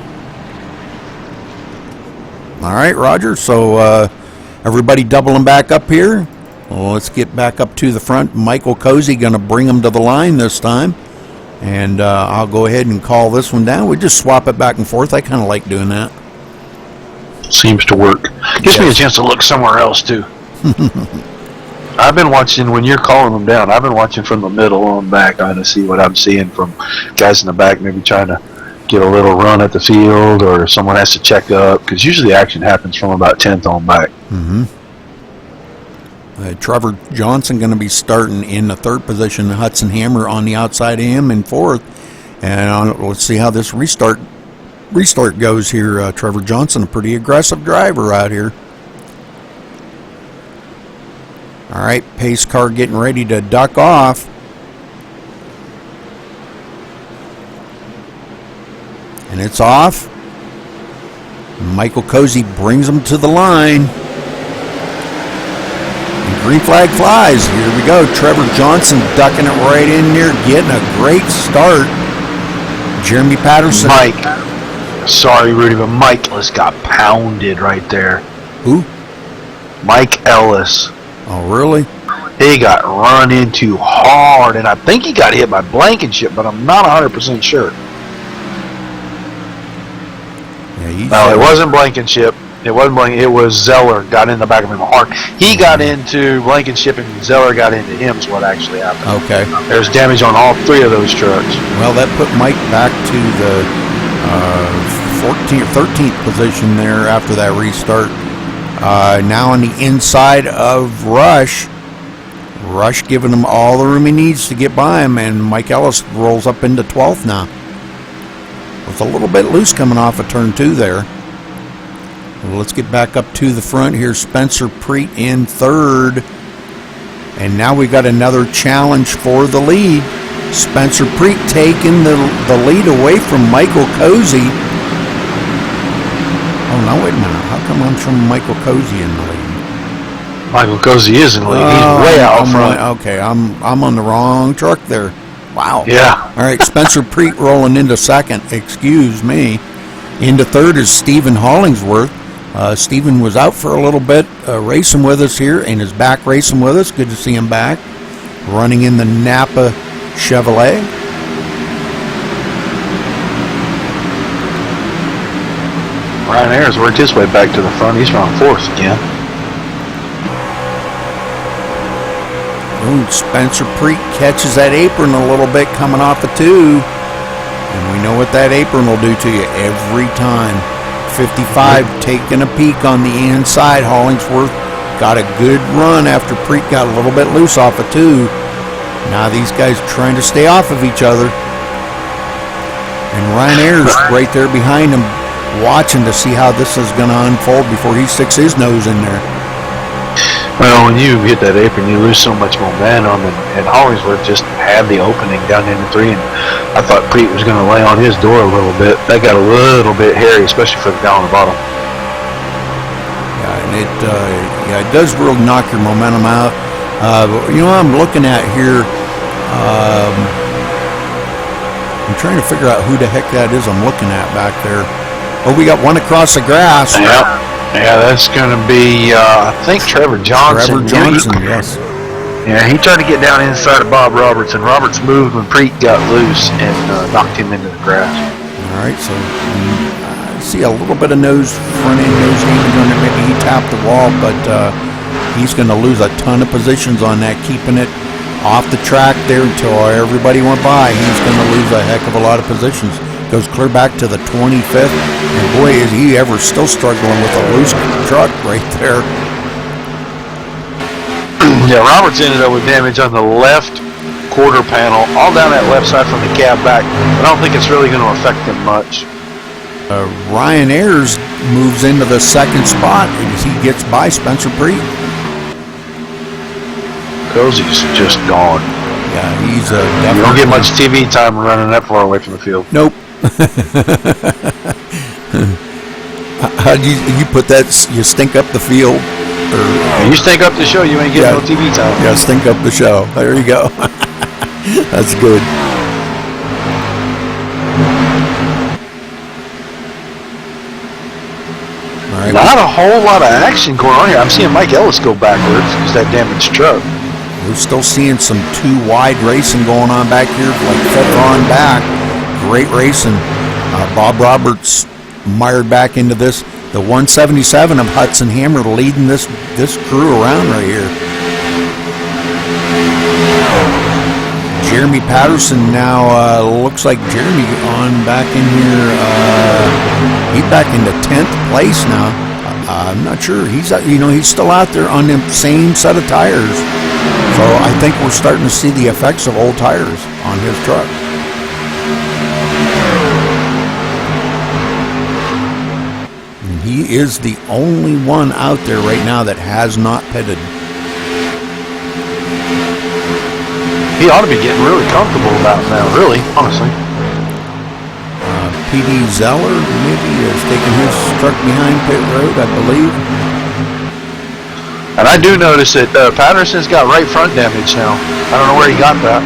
All right, Roger. So everybody doubling back up here. Well, let's get back up to the front. Michael Cozy going to bring them to the line this time. And I'll go ahead and call this one down. We just swap it back and forth. I kind of like doing that.
Seems to work. Gives me a chance to look somewhere else, too. I've been watching, when you're calling them down, I've been watching from the middle on back to see what I'm seeing from guys in the back, maybe trying to get a little run at the field, or someone has to check up, because usually the action happens from about 10th on back.
Trevor Johnson going to be starting in the third position. Hudson Hammer on the outside of him in fourth. And let's see how this restart goes here. Trevor Johnson, a pretty aggressive driver out here. All right, pace car getting ready to duck off. And it's off. Michael Cozy brings them to the line. And green flag flies. Here we go. Trevor Johnson ducking it right in there, getting a great start. Jeremy Patterson.
Sorry, Rudy, but Mike Ellis got pounded right there.
Who?
Mike Ellis.
Oh, really?
He got run into hard, and I think he got hit by Blankenship, but I'm not 100% sure.
Yeah,
No, it wasn't Blankenship. It was Zeller got in the back of him hard. He got into Blankenship, and Zeller got into him is what actually happened.
Okay.
There's damage on all three of those trucks.
Well, that put Mike back to the 14th, 13th position there after that restart. Now on the inside of Rush. Rush giving him all the room he needs to get by him, and Mike Ellis rolls up into 12th now. With a little bit loose coming off of turn 2 there. Well, let's get back up to the front here. Spencer Preet in third. And now we got another challenge for the lead. Spencer Preet taking the lead away from Michael Cozy. Oh, no, wait a minute. How come I'm from Michael Cozy in the lead?
Michael Cozy is in the lead. He's way out front.
Okay, I'm on the wrong truck there. Wow.
Yeah.
All right, Spencer Preet rolling into second. Excuse me. Into third is Stephen Hollingsworth. Stephen was out for a little bit racing with us here, and is back racing with us. Good to see him back. Running in the Napa Chevrolet.
Ryan Ayers worked his way back to the front. He's around fourth again.
Ooh, Spencer Preet catches that apron a little bit coming off the 2. And we know what that apron will do to you every time. 55 taking a peek on the inside. Hollingsworth got a good run after Preet got a little bit loose off of 2. Now these guys trying to stay off of each other. And Ryan Ayers right there behind him, watching to see how this is going to unfold before he sticks his nose in there.
Well, when you hit that apron, you lose so much momentum, and Hollingsworth just had the opening down into 3, and I thought Preet was going to lay on his door a little bit. That got a little bit hairy, especially for the guy on the bottom.
Yeah, and it does really knock your momentum out. I'm looking at here, I'm trying to figure out who the heck that is I'm looking at back there. Oh, we got one across the grass.
Yeah, that's going to be, I think, Trevor Johnson.
Yes.
Yeah, he tried to get down inside of Bob Roberts, and Roberts moved when Preet got loose and knocked him into the grass.
All right, so I see a little bit of front end nose damage on it. Maybe he tapped the wall, but he's going to lose a ton of positions on that, keeping it off the track there until everybody went by. He's going to lose a heck of a lot of positions. Goes clear back to the 25th, and boy, is he ever still struggling with a loose truck right there.
Yeah, Roberts ended up with damage on the left quarter panel, all down that left side from the cab back. But I don't think it's really going to affect him much.
Ryan Ayers moves into the second spot as he gets by Spencer Preet.
Cozy's just gone.
Yeah, he's
definitely. You don't get much TV time running that far away from the field.
Nope. How do you put that? You stink up the field?
You stink up the show, you ain't getting no TV time.
Yeah, stink up the show. There you go. That's good.
All right, Not a whole lot of action going on here. I'm seeing Mike Ellis go backwards because that damaged truck.
We're still seeing some too wide racing going on back here, like further on back. Great racing. Bob Roberts mired back into this. The 177 of Hudson Hammer leading this crew around right here. Jeremy Patterson now looks like Jeremy on back in here. He's back into 10th place now. I'm not sure. He's still out there on the same set of tires. So I think we're starting to see the effects of old tires on his truck. And he is the only one out there right now that has not pitted.
He ought to be getting really comfortable about it now, really, honestly.
P.D. Zeller maybe is taking his truck behind pit road, I believe.
And I do notice that Patterson's got right front damage now. I don't know where he got that.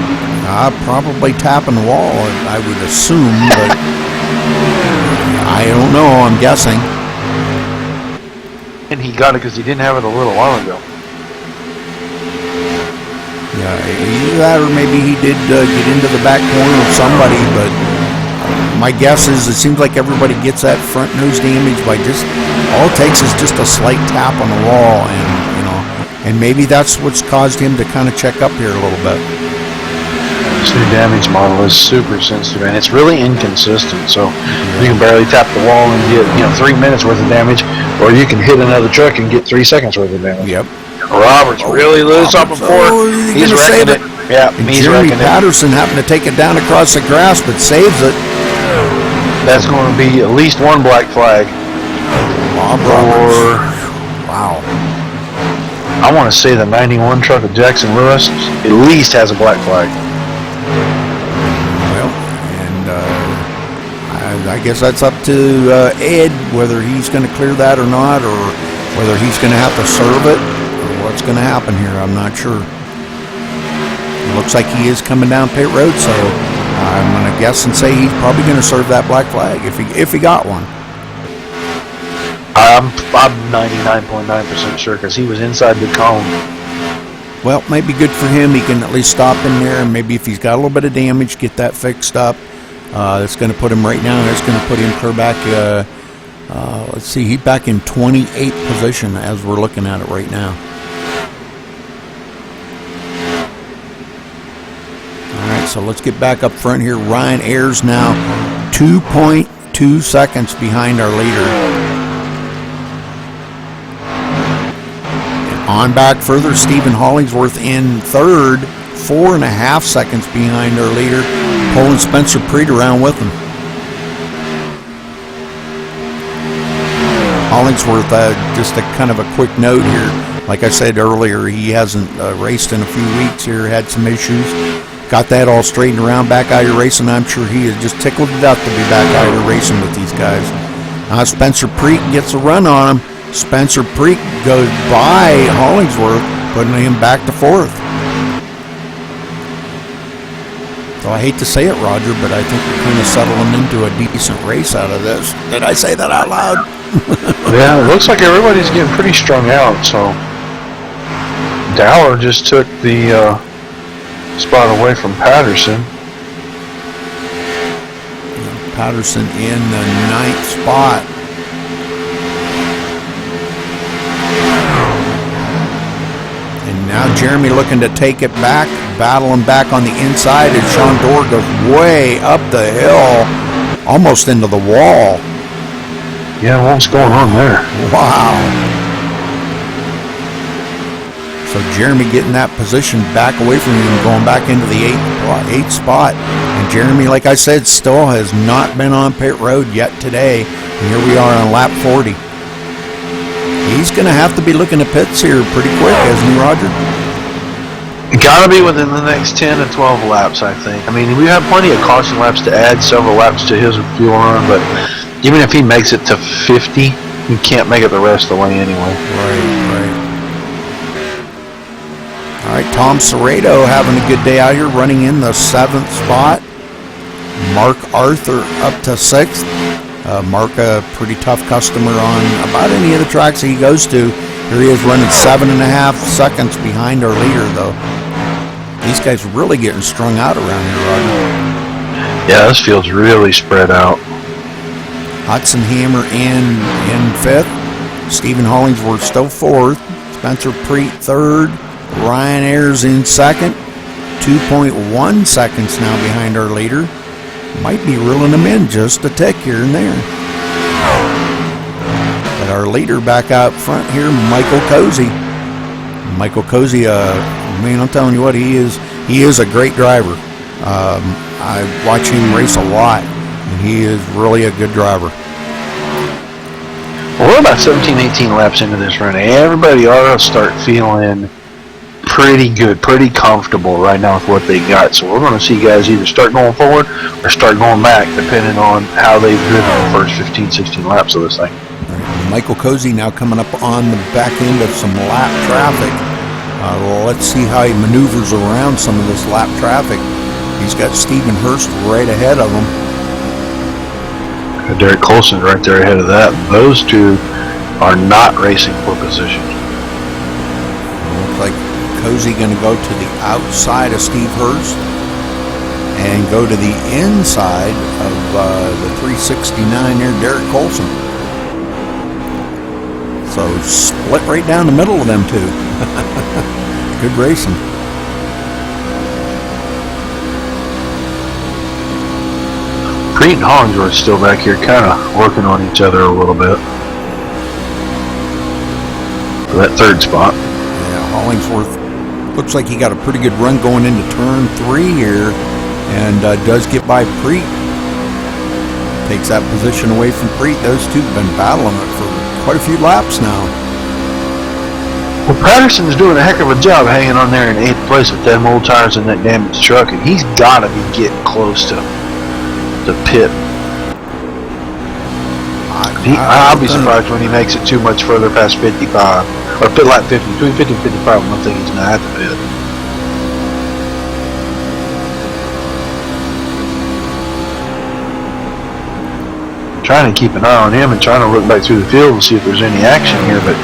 Probably tapping the wall, I would assume, but I don't know, I'm guessing.
And he got it because he didn't have it a little while ago.
Yeah, either that or maybe he did get into the back corner of somebody, but my guess is it seems like everybody gets that front nose damage by just, all it takes is just a slight tap on the wall, and maybe that's what's caused him to kind of check up here a little bit.
This new damage model is super sensitive, and it's really inconsistent, so you can barely tap the wall and get 3 minutes worth of damage, or you can hit another truck and get 3 seconds worth of damage.
Yep.
Roberts really loose up before. He's wrecking it. Yeah, he's
Jeremy
wrecking it.
Patterson happened to take it down across the grass, but saves it.
That's going to be at least one black flag.
Bob Roberts. Wow.
I want to say the 91 truck of Jackson Lewis at least has a black flag.
Well, and I guess that's up to Ed whether he's going to clear that or not, or whether he's going to have to serve it. What's going to happen here, I'm not sure. It looks like he is coming down pit road, so I'm going to guess and say he's probably going to serve that black flag if he got one.
I'm 99.9% sure because he was inside the cone.
Well, maybe good for him. He can at least stop in there, and maybe if he's got a little bit of damage, get that fixed up. That's going to put him right now. That's going to put him clear back. Let's see, he's back in 28th position as we're looking at it right now. So let's get back up front here. Ryan Ayers now 2.2 seconds behind our leader. And on back further, Stephen Hollingsworth in third, 4.5 seconds behind our leader, pulling Spencer Preet around with him. Hollingsworth, just a kind of a quick note here. Like I said earlier, he hasn't raced in a few weeks here, had some issues. Got that all straightened around, back out here racing. I'm sure he is just tickled it up to be back out here racing with these guys. Spencer Preet gets a run on him. Spencer Preet goes by Hollingsworth, putting him back to fourth. So I hate to say it, Roger, but I think we're kind of settling into a decent race out of this. Did I say that out loud?
Yeah, it looks like everybody's getting pretty strung out, so Dowler just took the spot away from Patterson.
Patterson in the 9th spot. And now Jeremy looking to take it back, battling back on the inside, and Sean Dorr goes way up the hill, almost into the wall.
Yeah, what's going on there?
Wow. So Jeremy getting that position back away from him, going back into the 8th spot. And Jeremy, like I said, still has not been on pit road yet today. And here we are on lap 40. He's going to have to be looking at pits here pretty quick, isn't he, Roger?
Got to be within the next 10 to 12 laps, I think. I mean, we have plenty of caution laps to add, several laps to his fuel run, but even if he makes it to 50, he can't make it the rest of the way anyway.
Right. All right, Tom Serrato having a good day out here, running in the 7th spot. Mark Arthur up to 6th. Mark, a pretty tough customer on about any of the tracks he goes to. Here he is running 7.5 seconds behind our leader, though. These guys really getting strung out around here, Roger.
Yeah, this field's really spread out.
Hudson Hammer in 5th. Stephen Hollingsworth still 4th. Spencer Preet 3rd. Ryan Ayers in 2nd. 2.1 seconds now behind our leader. Might be reeling them in just a tick here and there. But our leader back out front here, Michael Cozy. Michael Cozy, man, I'm telling you what, he is a great driver. I watch him race a lot, and he is really a good driver.
Well, we're about 17, 18 laps into this run. Everybody ought to start feeling pretty good, pretty comfortable right now with what they got. So we're going to see guys either start going forward or start going back, depending on how they've driven the first 15, 16 laps of this thing.
Right. Michael Cozy now coming up on the back end of some lap traffic. Let's see how he maneuvers around some of this lap traffic. He's got Stephen Hurst right ahead of him.
Derek Colson's right there ahead of that. Those two are not racing for position.
Looks like Cozy going to go to the outside of Steve Hurst and go to the inside of the 369 there, Derek Colson. So split right down the middle of them two. Good racing.
Preet and Hollingsworth still back here kind of working on each other a little bit for that 3rd spot.
Yeah, Hollingsworth looks like he got a pretty good run going into turn 3 here, and does get by Preet. Takes that position away from Preet. Those two have been battling it for quite a few laps now.
Well, Patterson's doing a heck of a job hanging on there in 8th place with them old tires and that damaged truck, and he's got to be getting close to the pit. I'll be surprised when he makes it too much further past 55, or pit lap 50. Between 50 and 55, I think he's not at the pit. Trying to keep an eye on him and trying to look back through the field and see if there's any action here, but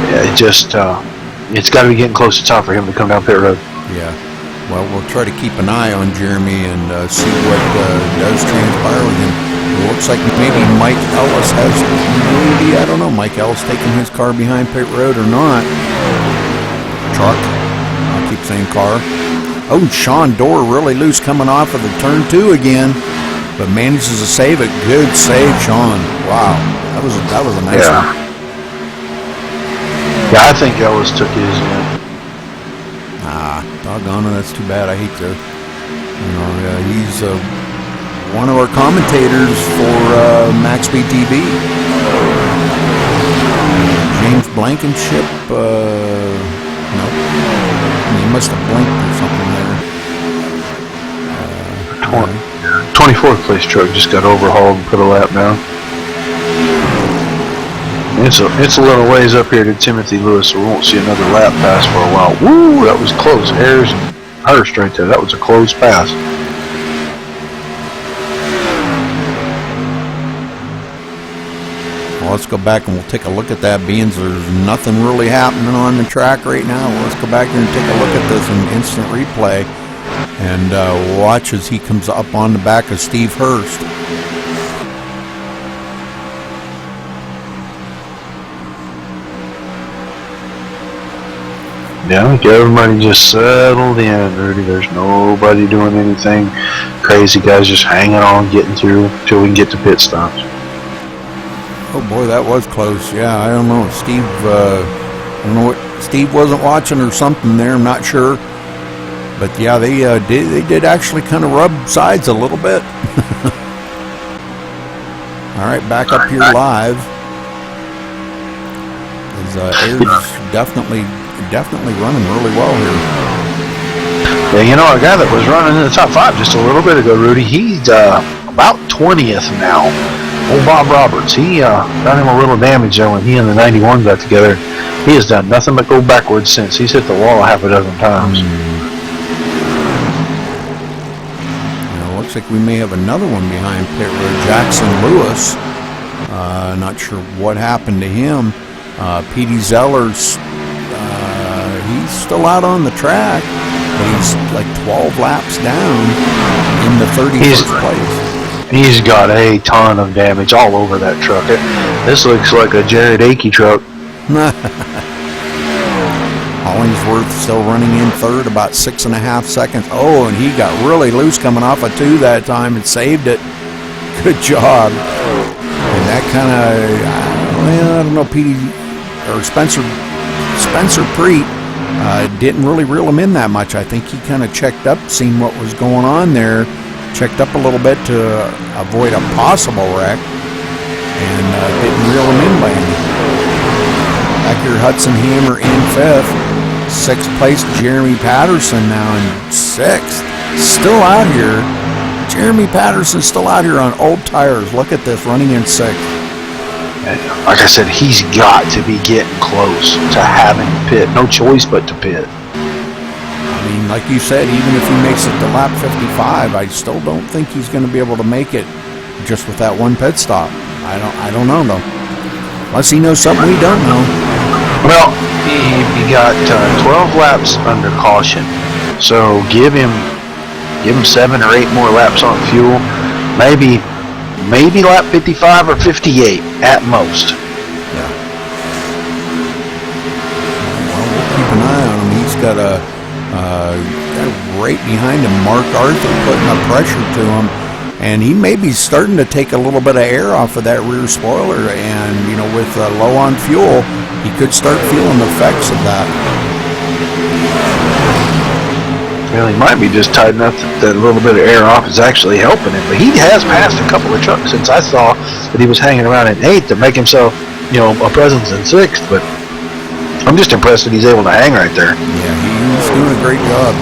yeah, it's got to be getting close to time for him to come down pit road.
Yeah. Well, we'll try to keep an eye on Jeremy and see what does transpire with him. It looks like maybe Mike Ellis has, maybe, I don't know, Mike Ellis taking his car behind pit road or not. Truck. I'll keep saying car. Oh, Sean Dorr really loose coming off of the turn 2 again, but manages to save it. Good save, Sean. Wow. That was a nice one.
Yeah, I think Ellis took his in.
Doggone it, that's too bad. I hate to, he's one of our commentators for MaxSpeedTV. James Blankenship, no, he must have blinked or something there.
24th place truck just got overhauled and put a lap down. It's a little ways up here to Timothy Lewis, so we won't see another lap pass for a while. Woo, that was close. Ayers and Hurst right there. That was a close pass.
Well, let's go back and we'll take a look at that, being there's nothing really happening on the track right now. Let's go back here and take a look at this in instant replay and watch as he comes up on the back of Steve Hurst.
Yeah, I think everybody just settled in, Rudy. There's nobody doing anything crazy. Guys just hanging on, getting through till we can get to pit stops.
Oh boy, that was close. Yeah, I don't know. Steve, I don't know what Steve wasn't watching or something there. I'm not sure. But yeah, they did actually kind of rub sides a little bit. All right, back up here live. Ayers definitely running really well here.
Yeah, you know, a guy that was running in the top 5 just a little bit ago, Rudy, he's about 20th now. Old Bob Roberts, he got him a little damage there when he and the 91 got together. He has done nothing but go backwards since. He's hit the wall a half a dozen times.
Looks like we may have another one behind pit road. Jackson Lewis. Not sure what happened to him. Petey Zeller's, he's still out on the track, but he's like 12 laps down in the 31st place.
He's got a ton of damage all over that truck. This looks like a Jared Akey truck.
Hollingsworth still running in third, about 6.5 seconds. Oh, and he got really loose coming off a 2 that time and saved it. Good job. And that kind of, well, I don't know, Petey or Spencer Preet didn't really reel him in that much. I think he kind of checked up, seen what was going on there, checked up a little bit to avoid a possible wreck, and didn't reel him in by any. Back here, Hudson Hammer in 5th. 6th place, Jeremy Patterson now in 6th. Still out here. Jeremy Patterson's still out here on old tires. Look at this, running in 6th.
Like I said, he's got to be getting close to having to pit. No choice but to pit.
I mean, like you said, even if he makes it to lap 55, I still don't think he's going to be able to make it just with that one pit stop. I don't know, though. Unless he knows something we don't know.
Well, he got 12 laps under caution. So give him 7 or 8 more laps on fuel. Maybe lap 55 or 58 at most.
Yeah. Well, we'll keep an eye on him. He's got a right behind him, Mark Arthur, putting up pressure to him, and he may be starting to take a little bit of air off of that rear spoiler. And with low on fuel, he could start feeling the effects of that.
Well, he might be just tight enough that a little bit of air off is actually helping him. But he has passed a couple of trucks since I saw that he was hanging around in 8th to make himself, a presence in 6th. But I'm just impressed that he's able to hang right there.
Yeah, he's doing a great job.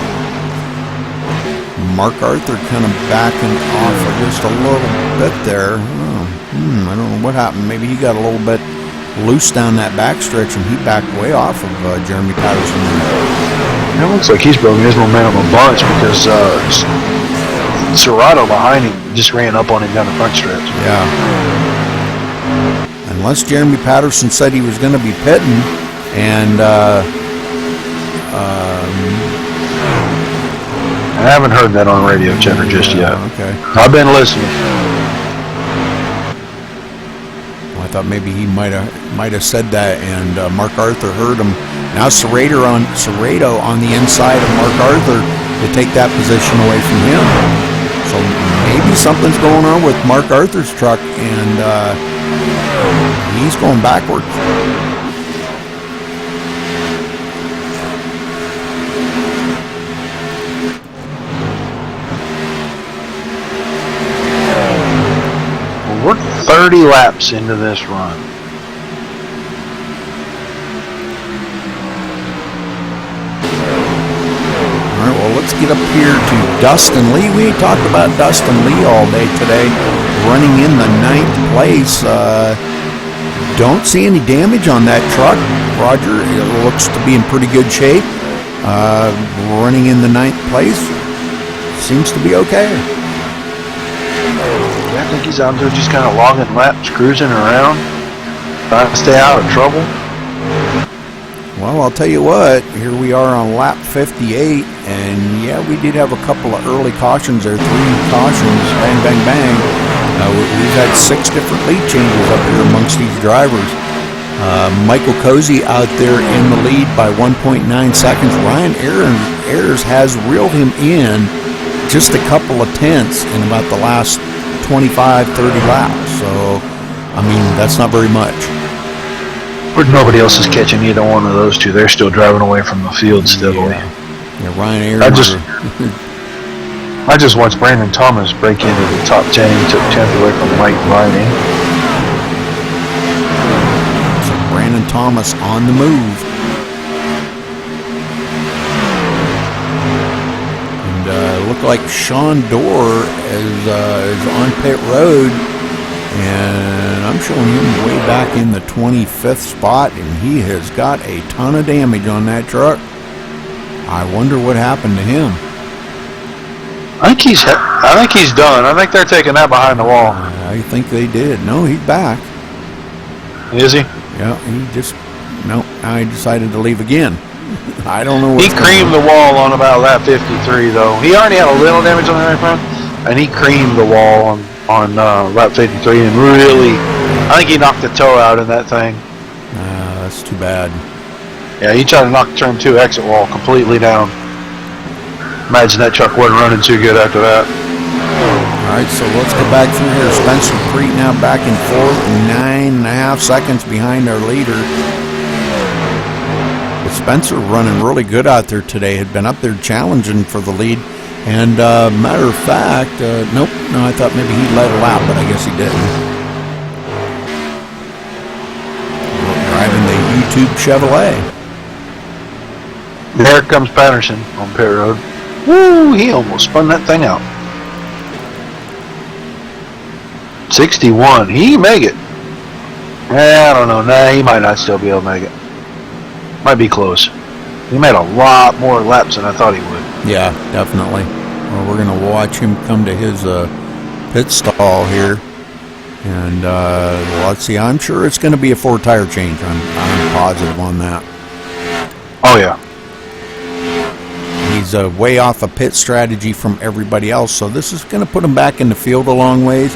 Mark Arthur kind of backing off just a little bit there. I don't know what happened. Maybe he got a little bit loose down that backstretch and he backed way off of Jeremy Patterson.
It looks like he's broken his momentum a bunch because Serrato behind him just ran up on him down the front stretch.
Yeah. Unless Jeremy Patterson said he was going to be pitting, and
I haven't heard that on radio, Cheddar, just yet.
Okay.
I've been listening.
Well, I thought maybe he might have said that, and Mark Arthur heard him. Now Serrato on the inside of Mark Arthur to take that position away from him. So maybe something's going on with Mark Arthur's truck, and he's going backwards.
We're 30 laps into this run.
Alright, well, let's get up here to Dustin Lee. We ain't talked about Dustin Lee all day today. Running in the 9th place. Don't see any damage on that truck, Roger. It looks to be in pretty good shape. Running in the 9th place. Seems to be okay.
I think he's out there just kind of logging laps, cruising around, trying to stay out of trouble.
Well, I'll tell you what, here we are on lap 58, and yeah, we did have a couple of early cautions there, 3 cautions, bang, bang, bang. We've had 6 different lead changes up here amongst these drivers. Michael Cozy out there in the lead by 1.9 seconds. Ryan Ayers has reeled him in just a couple of tenths in about the last 25, 30 laps. So, I mean, that's not very much.
But nobody else is catching either one of those two. They're still driving away from the field steadily.
Yeah, Ryan Ayers.
I just watched Brandon Thomas break into the top 10. He took 10th away from Mike Viney.
So Brandon Thomas on the move. Look like Sean Dorr is on pit road, and I'm showing him way back in the 25th spot, and he has got a ton of damage on that truck. I wonder what happened to him.
I think he's done. I think they're taking that behind the wall.
I think they did. No, he's back.
Is he?
Yeah, he just now he decided to leave again. I don't know.
He creamed the wall on about lap 53, though. He already had a little damage on the right front, and he creamed the wall on lap 53, and really, I think he knocked the toe out in that thing.
That's too bad.
Yeah, he tried to knock the turn 2 exit wall completely down. Imagine that truck wasn't running too good after that.
All right, so let's go back through here. Spencer Preet now back in fourth, 9.5 seconds behind our leader. But Spencer running really good out there today. Had been up there challenging for the lead. And matter of fact, no, I thought maybe he let it out, but I guess he didn't. Driving the YouTube Chevrolet.
There comes Patterson on pit road. Woo! He almost spun that thing out. 61. He make it. I don't know. Nah, he might not still be able to make it. Might be close. He made a lot more laps than I thought he would.
Yeah, definitely. Well, we're going to watch him come to his pit stall here. And let's see. I'm sure it's going to be a 4-tire change. I'm positive on that.
Oh, yeah.
He's way off a pit strategy from everybody else, so this is going to put him back in the field a long ways.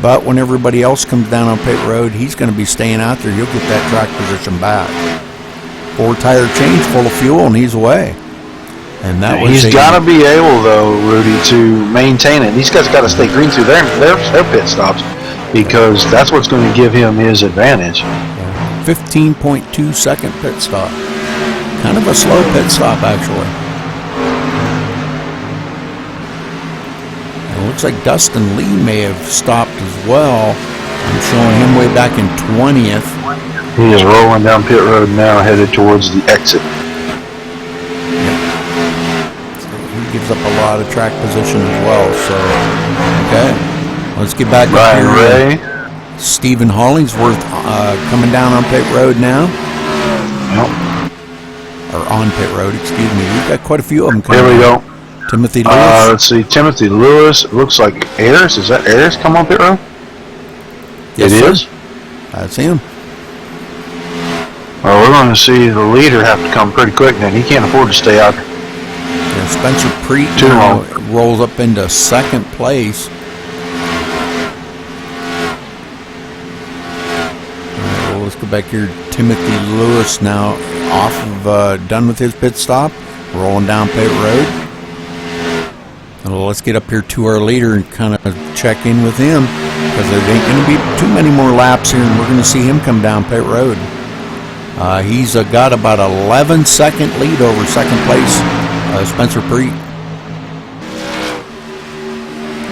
But when everybody else comes down on pit road, he's going to be staying out there. He'll get that track position back. 4-tire change, full of fuel, and he's away. And that was
he's got to be able, though, Rudy, to maintain it. These guys got to stay green through their pit stops, because that's what's going to give him his advantage.
15.2 second pit stop. Kind of a slow pit stop, actually. It looks like Dustin Lee may have stopped as well. I'm showing him way back in 20th.
He is rolling down pit road now, headed towards the exit.
Yep. So he gives up a lot of track position as well. So, okay, let's get back
Ryan
up here.
Ray.
Stephen Hollingsworth coming down on pit road now.
Yep.
Or on pit road, excuse me. We've got quite a few of them coming.
Here we go.
Timothy Lewis.
Let's see, Timothy Lewis. It looks like Ayers. Is that Ayers come on pit road?
Yes,
it
sir.
is?
That's him.
Well, we're going to see the leader have to come pretty quick then. He can't afford to stay out there.
Yeah, Spencer Preet
Too
now
long.
rolls up into second place. Well, let's go back here. Timothy Lewis now off of, done with his pit stop. Rolling down pit road. Well, let's get up here to our leader and kind of check in with him, because there ain't going to be too many more laps here, and we're going to see him come down pit road. He's got about 11-second lead over second place, Spencer Preet.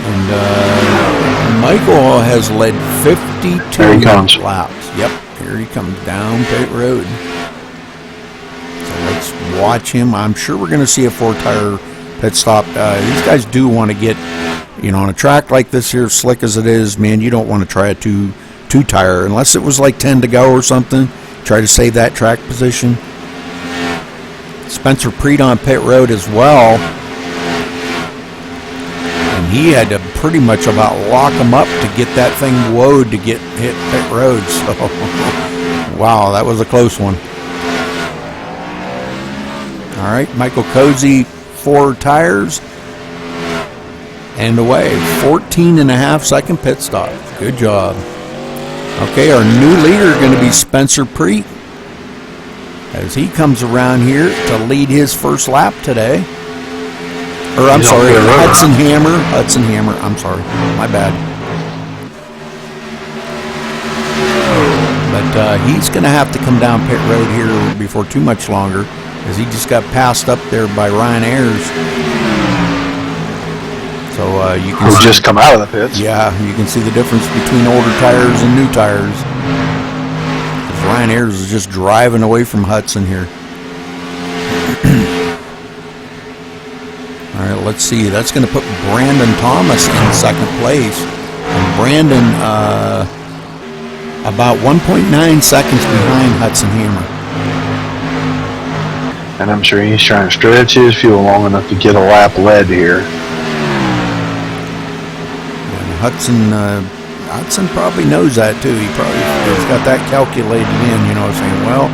And Michael has led 52
There he comes.
laps. Yep, here he comes down pit road. So let's watch him. I'm sure we're going to see a 4-tire pit stop. These guys do want to get, on a track like this here, slick as it is, man, you don't want to try a two-tire unless it was like 10 to go or something. Try to save that track position. Spencer Preet on pit road as well. And he had to pretty much about lock him up to get that thing woed to get hit pit road. So, wow, that was a close one. All right, Michael Cozy, 4 tires. And away, 14.5 second pit stop. Good job. Okay, our new leader is going to be Spencer Preet, as he comes around here to lead his first lap today. Or, I'm sorry, Hudson Hammer, I'm sorry, my bad. But he's going to have to come down pit road here before too much longer, as he just got passed up there by Ryan Ayers. So you can
Who just come out of the pits.
Yeah, you can see the difference between older tires and new tires. 'Cause Ryan Ayers is just driving away from Hudson here. All right, let's see. That's going to put Brandon Thomas in second place. And Brandon about 1.9 seconds behind Hudson Hammer.
And I'm sure he's trying to stretch his fuel long enough to get a lap led here.
Hudson probably knows that too. He's got that calculated in, saying, well,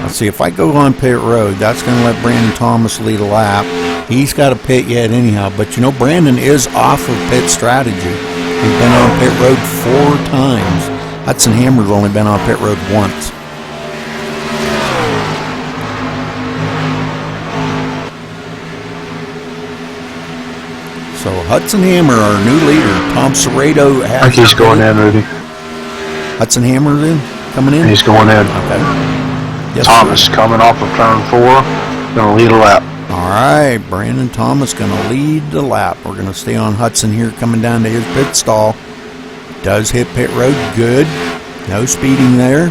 let's see, if I go on pit road, that's going to let Brandon Thomas lead a lap. He's got a pit yet anyhow, but Brandon is off of pit strategy. He's been on pit road 4 times. Hudson Hammer's only been on pit road once. So Hudson Hammer, our new leader. Tom Serrato has...
I think he's going in, Rudy.
Hudson Hammer's coming in?
He's going in.
Okay. Yes,
Thomas
sir.
coming off of turn 4, going to lead a lap.
All right, Brandon Thomas going to lead the lap. We're going to stay on Hudson here, coming down to his pit stall. Does hit pit road, good. No speeding there.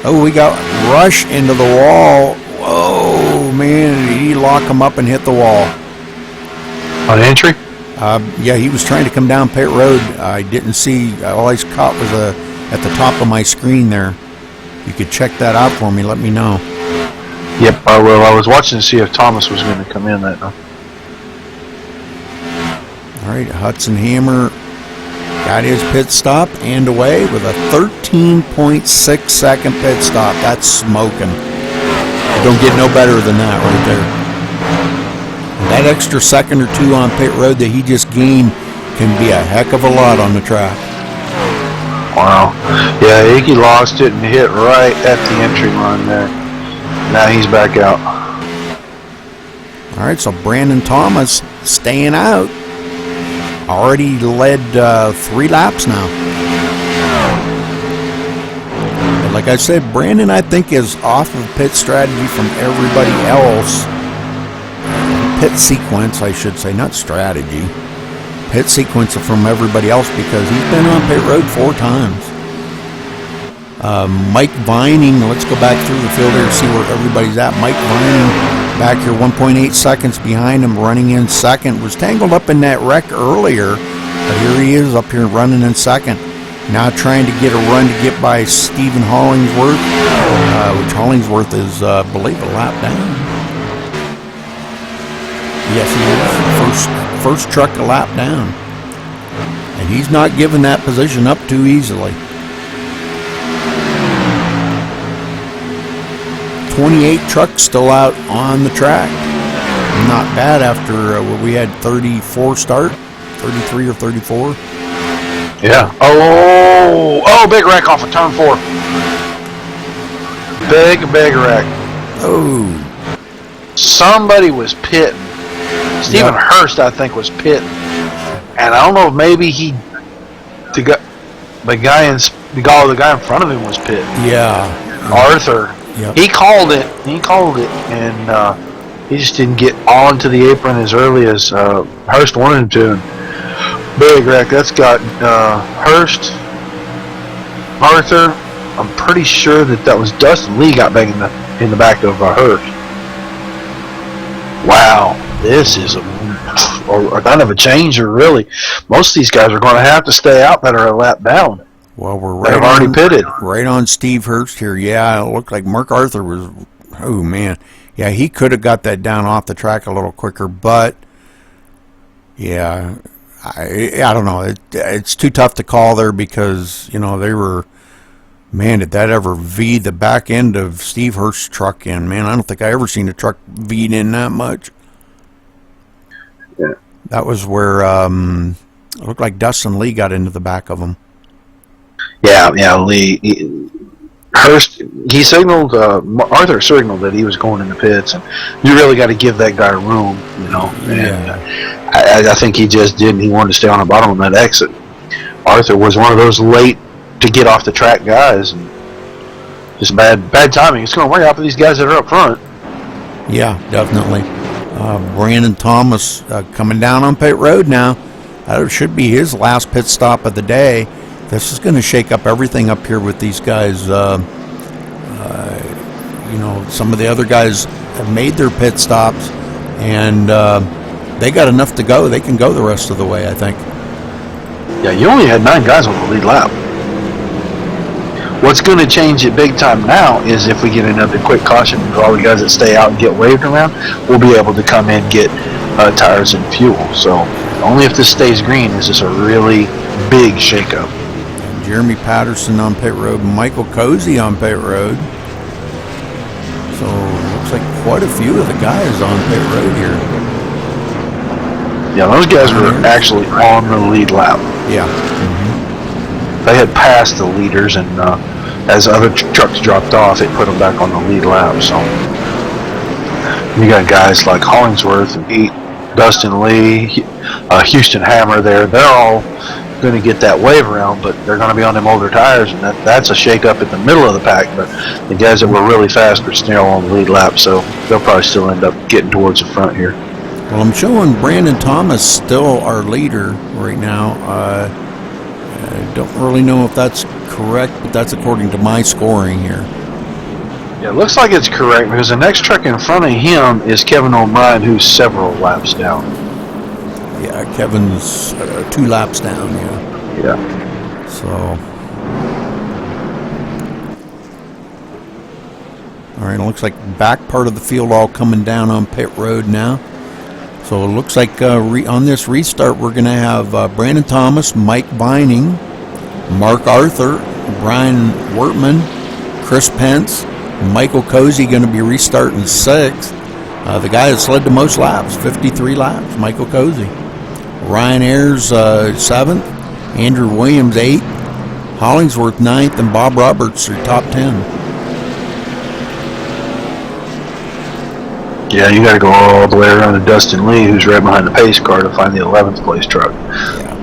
Oh, we got Rush into the wall. Whoa, man, did he lock him up and hit the wall?
On entry?
Yeah, he was trying to come down pit road. I didn't see. All I caught was at the top of my screen there. You could check that out for me. Let me know.
Yep, I will. I was watching to see if Thomas was going to come in that night.
All right, Hudson Hammer got his pit stop and away with a 13.6 second pit stop. That's smoking. Don't get no better than that right there. That extra second or 2 on pit road that he just gained can be a heck of a lot on the track.
Wow. Yeah, Iggy lost it and hit right at the entry line there. Now he's back out.
All right, so Brandon Thomas staying out. Already led 3 laps now. But like I said, Brandon, I think, is off of pit strategy from everybody else. Pit sequence, I should say, not strategy. Pit sequence from everybody else because he's been on pit road 4 times. Mike Vining, let's go back through the field here and see where everybody's at. Mike Vining back here 1.8 seconds behind him, running in second. Was tangled up in that wreck earlier, but here he is up here running in second. Now trying to get a run to get by Stephen Hollingsworth, which Hollingsworth is, I believe, a lap down. Yes, he is. First truck a lap down. And he's not giving that position up too easily. 28 trucks still out on the track. Not bad after we had 34 start. 33 or 34.
Yeah. Oh, big wreck off of turn 4. Big wreck.
Oh.
Somebody was pitting. Stephen Hurst, I think, was pitting. And I don't know if maybe the guy in front of him was pitting.
Yeah.
Arthur.
Yep.
He called it, and he just didn't get onto the apron as early as Hurst wanted him to. And big wreck. That's got Hurst, Arthur. I'm pretty sure that was Dustin Lee got banged in the back of Hurst. Wow, this is a kind of a changer, really. Most of these guys are going to have to stay out that are a lap down.
Well, we're
already pitted.
Right on Steve Hurst here. Yeah, it looked like Mark Arthur was, oh man. Yeah, he could have got that down off the track a little quicker, but yeah, I don't know. It's too tough to call there because, they were, man, did that ever V the back end of Steve Hurst's truck in? Man, I don't think I ever seen a truck V'd in that much.
Yeah.
That was where it looked like Dustin Lee got into the back of him.
Yeah, Lee. Hurst, he signaled, Arthur signaled that he was going in the pits, and you really got to give that guy room, And I think he just didn't. He wanted to stay on the bottom of that exit. Arthur was one of those late to get off the track guys, and just bad timing. It's going to work out for these guys that are up front.
Yeah, definitely. Brandon Thomas coming down on pit road now. That should be his last pit stop of the day. This is going to shake up everything up here with these guys. Some of the other guys have made their pit stops, and they got enough to go. They can go the rest of the way, I think.
Yeah, you only had 9 guys on the lead lap. What's going to change it big time now is if we get another quick caution for all the guys that stay out and get waved around, we'll be able to come in, get tires and fuel. So only if this stays green is this a really big shakeup.
Jeremy Patterson on pit road, Michael Cozy on pit road. So looks like quite a few of the guys on pit road here.
Yeah, those guys were actually on the lead lap.
Yeah.
They had passed the leaders, and as other trucks dropped off, it put them back on the lead lap. So you got guys like Hollingsworth and Pete, Dustin Lee, Houston Hammer there. They're all going to get that wave around, but they're going to be on them older tires, and that's a shake up at the middle of the pack. But the guys that were really fast were still on the lead lap, so they'll probably still end up getting towards the front here.
Well, I'm showing Brandon Thomas still our leader right now. I don't really know if that's correct, but that's according to my scoring here.
Yeah, it looks like it's correct because the next truck in front of him is Kevin O'Brien, who's several laps down.
Yeah, Kevin's 2 laps down, yeah.
Yeah.
So, all right, it looks like back part of the field all coming down on pit road now. So it looks like on this restart we're going to have Brandon Thomas, Mike Vining, Mark Arthur, Brian Wertman, Chris Pence, Michael Cozy going to be restarting 6th. The guy that's led the most laps, 53 laps, Michael Cozy. Ryan Ayers 7th, Andrew Williams 8th, Hollingsworth 9th, and Bob Roberts are top 10.
Yeah, you got to go all the way around to Dustin Lee, who's right behind the pace car, to find the 11th place truck.
Yeah,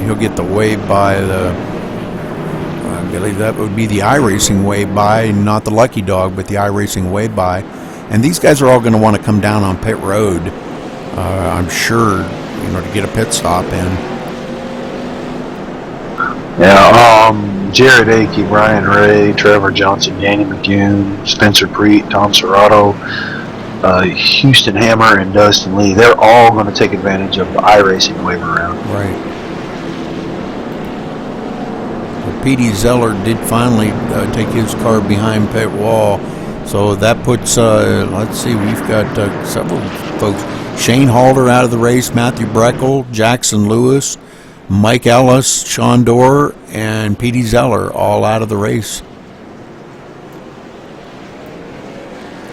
he'll get the wave by the, I believe that would be the iRacing wave by, not the Lucky Dog, but the iRacing wave by. And these guys are all going to want to come down on pit road, I'm sure, to get a pit stop in.
Yeah, Jared Akey, Brian Ray, Trevor Johnson, Danny McCune, Spencer Preet, Tom Serrato, Houston Hammer, and Dustin Lee. They're all going to take advantage of the iRacing wave around.
Right. Well, Petey Zeller did finally take his car behind pit wall. So that puts, let's see, we've got several folks. Shane Halder out of the race, Matthew Breckel, Jackson Lewis, Mike Ellis, Sean Dorr, and Petey Zeller all out of the race.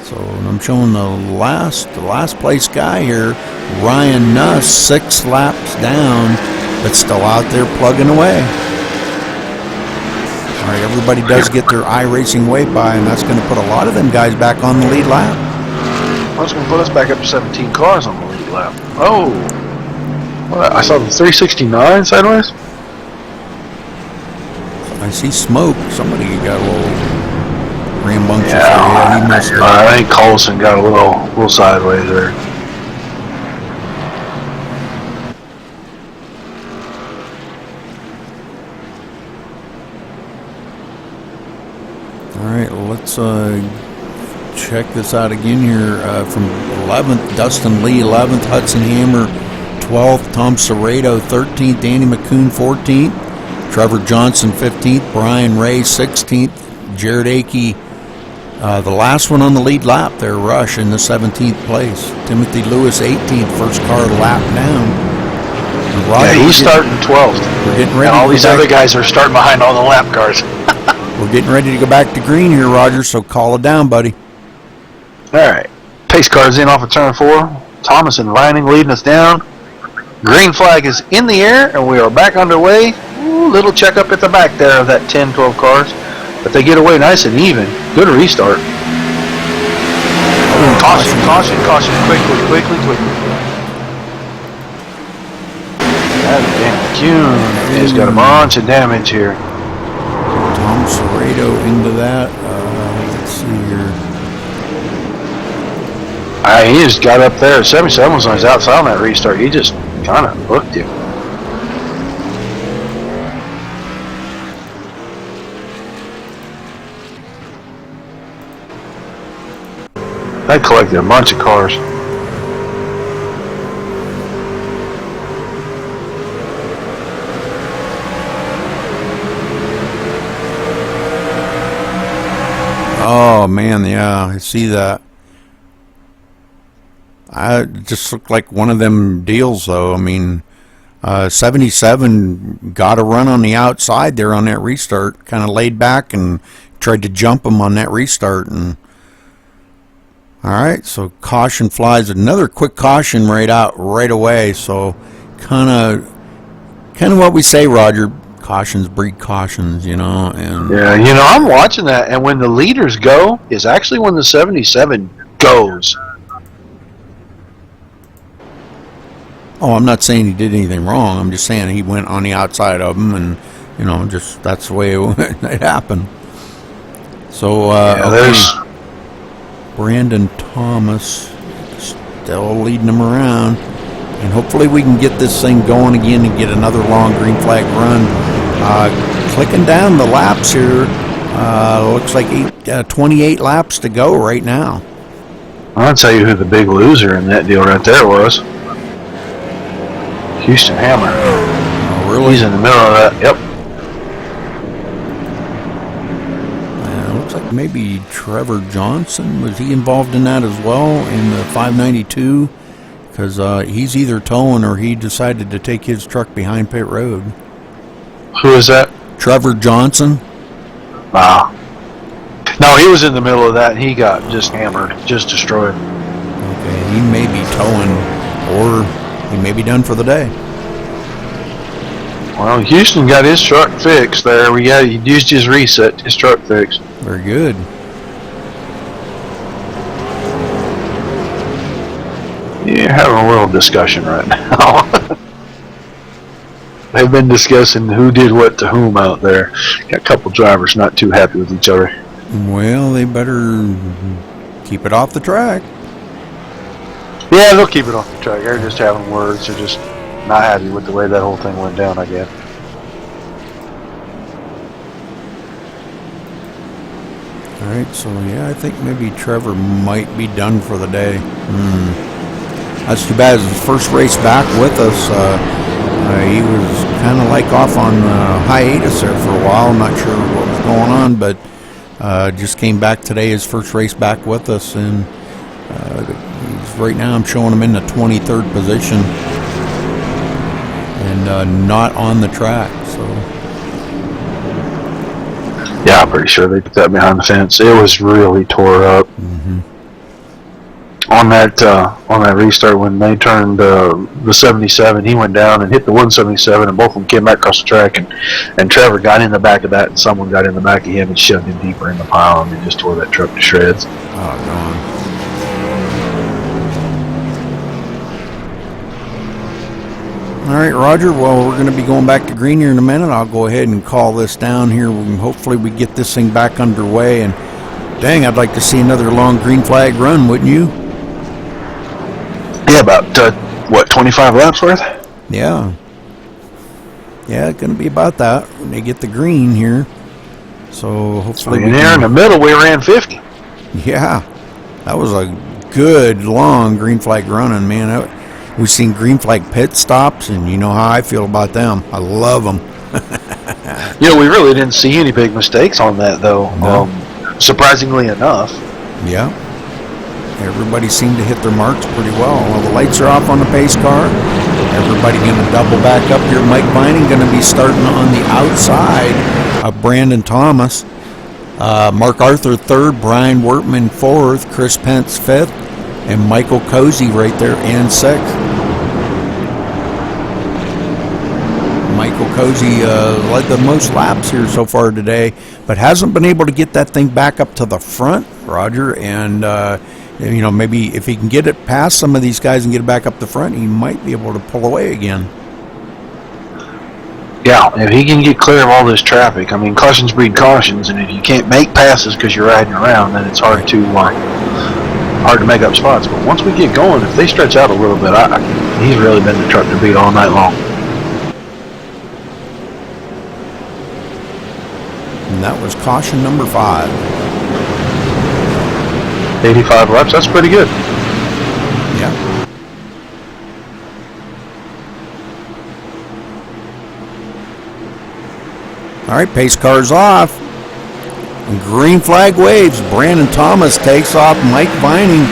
So I'm showing the last place guy here, Ryan Nuss, 6 laps down, but still out there plugging away. All right, everybody does get their iRacing way by, and that's going to put a lot of them guys back on the lead lap.
That's going to put us back up to 17 cars on the lead lap. Oh, I saw the 369 sideways.
I see smoke. Somebody got a little rambunctious.
Yeah,
He missed it.
I think Colson got a little sideways there.
All right, let's check this out again here. From 11th, Dustin Lee, 11th, Hudson Hammer, 12th, Tom Serrato, 13th, Danny McCoon, 14th, Trevor Johnson, 15th, Brian Ray, 16th, Jared Akey, the last one on the lead lap there, Rush, in the 17th place. Timothy Lewis, 18th, first car lap down.
Yeah, he's starting 12th.
We're getting ready.
And all these other guys are starting behind all the lap cars.
We're getting ready to go back to green here, Roger, so call it down, buddy.
All right. Pace car's in off of turn 4. Thomas and Vining leading us down. Green flag is in the air, and we are back underway. Ooh, little checkup at the back there of that 10, 12 cars. But they get away nice and even. Good restart. Ooh, caution. Quickly. Dan McCune has got a bunch of damage here.
Tom Serrato into that. Let's see here.
He just got up there. 77 was on his outside on that restart. He just kind of booked him. They collected a bunch of cars.
Oh man, yeah, I see that. It just looked like one of them deals, though. I mean, 77 got a run on the outside there on that restart, kind of laid back and tried to jump him on that restart. And all right, so caution flies. Another quick caution right away. So kind of what we say, Roger. Cautions breed cautions, you know. And
yeah, you know, I'm watching that, and when the leaders go, is actually when the 77 goes.
Oh, I'm not saying he did anything wrong. I'm just saying he went on the outside of him, and you know, just that's the way it happened. So
there's
Brandon Thomas still leading him around, and hopefully we can get this thing going again and get another long green flag run. Clicking down the laps here, looks like 28 laps to go right now.
I'll tell you who the big loser in that deal right there was. Houston Hammer.
Oh, really?
He's in the middle of that. Yep.
Looks like maybe Trevor Johnson, was he involved in that as well in the 592? Because he's either towing or he decided to take his truck behind pit road.
Who is that?
Trevor Johnson.
Wow. No, he was in the middle of that, and he got just hammered, just destroyed.
Okay, he may be towing, or he may be done for the day.
Well, Houston got his truck fixed there. He used his reset, his truck fixed.
Very good.
Yeah, having a little discussion right now. They've been discussing who did what to whom out there. Got a couple drivers not too happy with each other.
Well, they better keep it off the track.
Yeah, they'll keep it off the track. They're just having words. They're just not happy with the way that whole thing went down, I guess.
All right, so yeah, I think maybe Trevor might be done for the day. That's too bad. It's his first race back with us. He was kind of like off on hiatus there for a while. Not sure what was going on, but just came back today. His first race back with us, and right now I'm showing him in the 23rd position and not on the track. So
yeah, I'm pretty sure they put that behind the fence. It was really tore up. On that restart when they turned the 77, he went down and hit the 177, and both of them came back across the track, and Trevor got in the back of that, and someone got in the back of him and shoved him deeper in the pile, and they just tore that truck to shreds.
oh, gone. All right, Roger. Well, we're going to be going back to green here in a minute. I'll go ahead and call this down here. Hopefully we get this thing back underway. And dang, I'd like to see another long green flag run, wouldn't you?
Yeah, about 25 laps worth?
Yeah. Yeah, it's going to be about that when they get the green here. So hopefully
in the middle, we ran 50.
Yeah, that was a good long green flag running, man. We've seen green flag pit stops, and you know how I feel about them. I love them.
You know, we really didn't see any big mistakes on that, though.
No.
Surprisingly enough.
Yeah. Everybody seemed to hit their marks pretty well. Well, the lights are off on the pace car. Everybody going to double back up here. Mike Vining going to be starting on the outside of Brandon Thomas. Mark Arthur third, Brian Wortman fourth, Chris Pence fifth, and Michael Cozy right there in sixth. Michael Cozy led the most laps here so far today, but hasn't been able to get that thing back up to the front, Roger. And you know, maybe if he can get it past some of these guys and get it back up the front, he might be able to pull away again.
Yeah, if he can get clear of all this traffic, I mean, cautions breed cautions, and if you can't make passes because you're riding around, then it's hard to make up spots. But once we get going, if they stretch out a little bit, he's really been the truck to beat all night long.
And that was caution number 5.
85 laps, that's pretty good.
Yeah. All right, pace car's off. Green flag waves. Brandon Thomas takes off. Mike Vining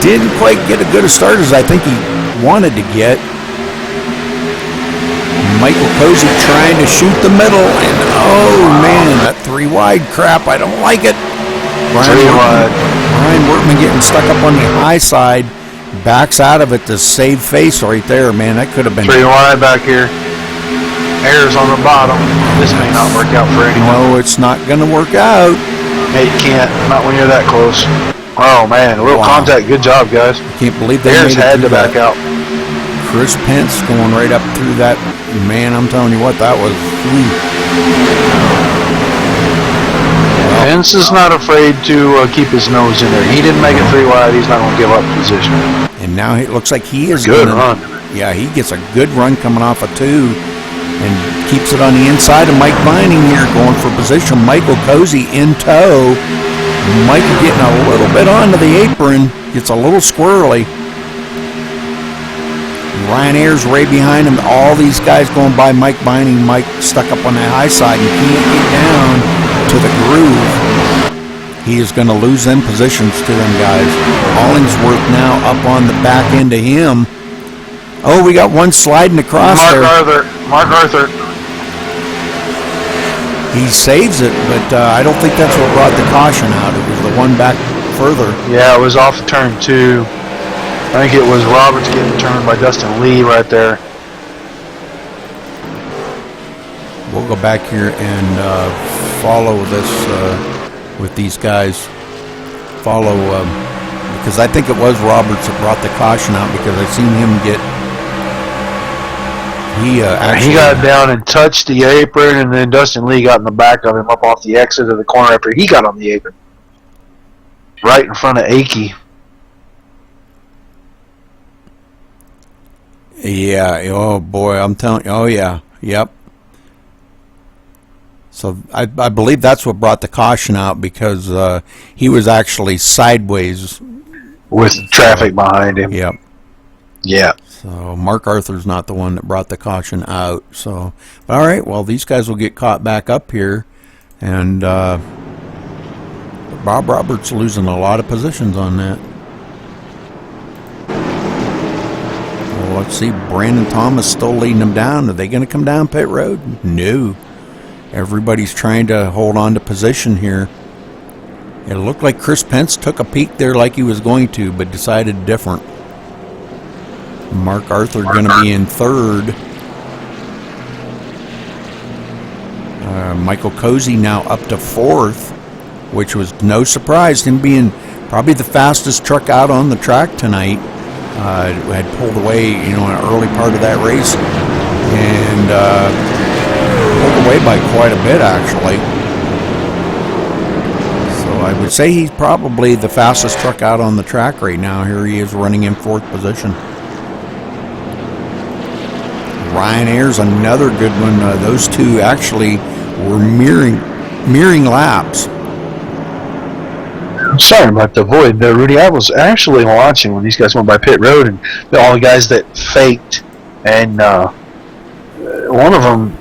didn't quite get a good a start as I think he wanted to get. Michael Cozy trying to shoot the middle, and oh man, that 3 wide crap, I don't like it. Brian Workman getting stuck up on the high side, backs out of it to save face right there, man. That could have been
3 wide back here. Air's on the bottom. This may not work out for anyone.
No, it's not going to work out.
Hey, you can't. Not when you're that close. Oh man, a little contact. Good job, guys.
I can't believe they
Air's
made it
had
through
to back out.
Chris Pence going right up through that. Man, I'm telling you what, that was.
Pence is not afraid to keep his nose in there. He didn't make it 3 wide. He's not going to give up position.
And now it looks like he is
good run.
Yeah, he gets a good run coming off a 2 and keeps it on the inside of Mike Vining here, going for position. Michael Cozy in tow. Michael getting a little bit onto the apron, gets a little squirrely. Ryan Ayers right behind him. All these guys going by Mike Vining. Mike stuck up on that high side and can't get down to the groove. He is going to lose them positions to them guys. Hollingsworth now up on the back end of him. Oh, we got one sliding across there.
Mark Arthur.
He saves it, but I don't think that's what brought the caution out. It was the one back further.
Yeah, it was off turn 2. I think it was Roberts getting turned by Dustin Lee right there.
We'll go back here and follow this with these guys. Follow, because I think it was Roberts that brought the caution out because I seen him get. He
got down and touched the apron, and then Dustin Lee got in the back of him up off the exit of the corner after he got on the apron. Right in front of Akey.
Yeah, oh boy, I'm telling you, oh yeah, yep. So I believe that's what brought the caution out because he was actually sideways.
With traffic behind him.
Yep.
Yeah.
So Mark Arthur's not the one that brought the caution out. So, all right, well, these guys will get caught back up here. And Bob Roberts losing a lot of positions on that. Let's see, Brandon Thomas still leading them down. Are they going to come down pit road? No. Everybody's trying to hold on to position here. It looked like Chris Pence took a peek there like he was going to, but decided different. Mark Arthur going to be in 3rd. Michael Cozy now up to 4th, which was no surprise. Him being probably the fastest truck out on the track tonight. Had pulled away, in an early part of that race, and pulled away by quite a bit, actually. So I would say he's probably the fastest truck out on the track right now. Here he is running in 4th position. Ryan Ayers, another good one. Those two actually were mirroring laps.
Sorry about the void there, Rudy. I was actually watching when these guys went by pit road, and all the guys that faked, and one of them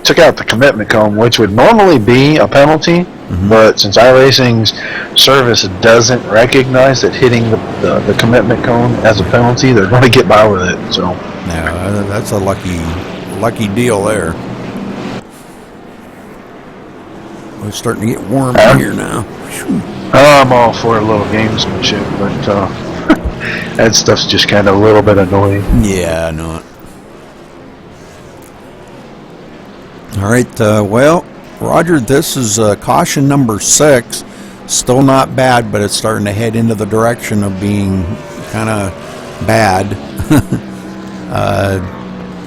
took out the commitment cone, which would normally be a penalty, but since iRacing's service doesn't recognize that hitting the commitment cone as a penalty, they're going to get by with it. So
yeah, that's a lucky deal there. It's starting to get warm in here now.
I'm all for a little gamesmanship, but that stuff's just kind of a little bit annoying.
Yeah, I know it. All right, well, Roger, this is caution number 6. Still not bad, but it's starting to head into the direction of being kind of bad.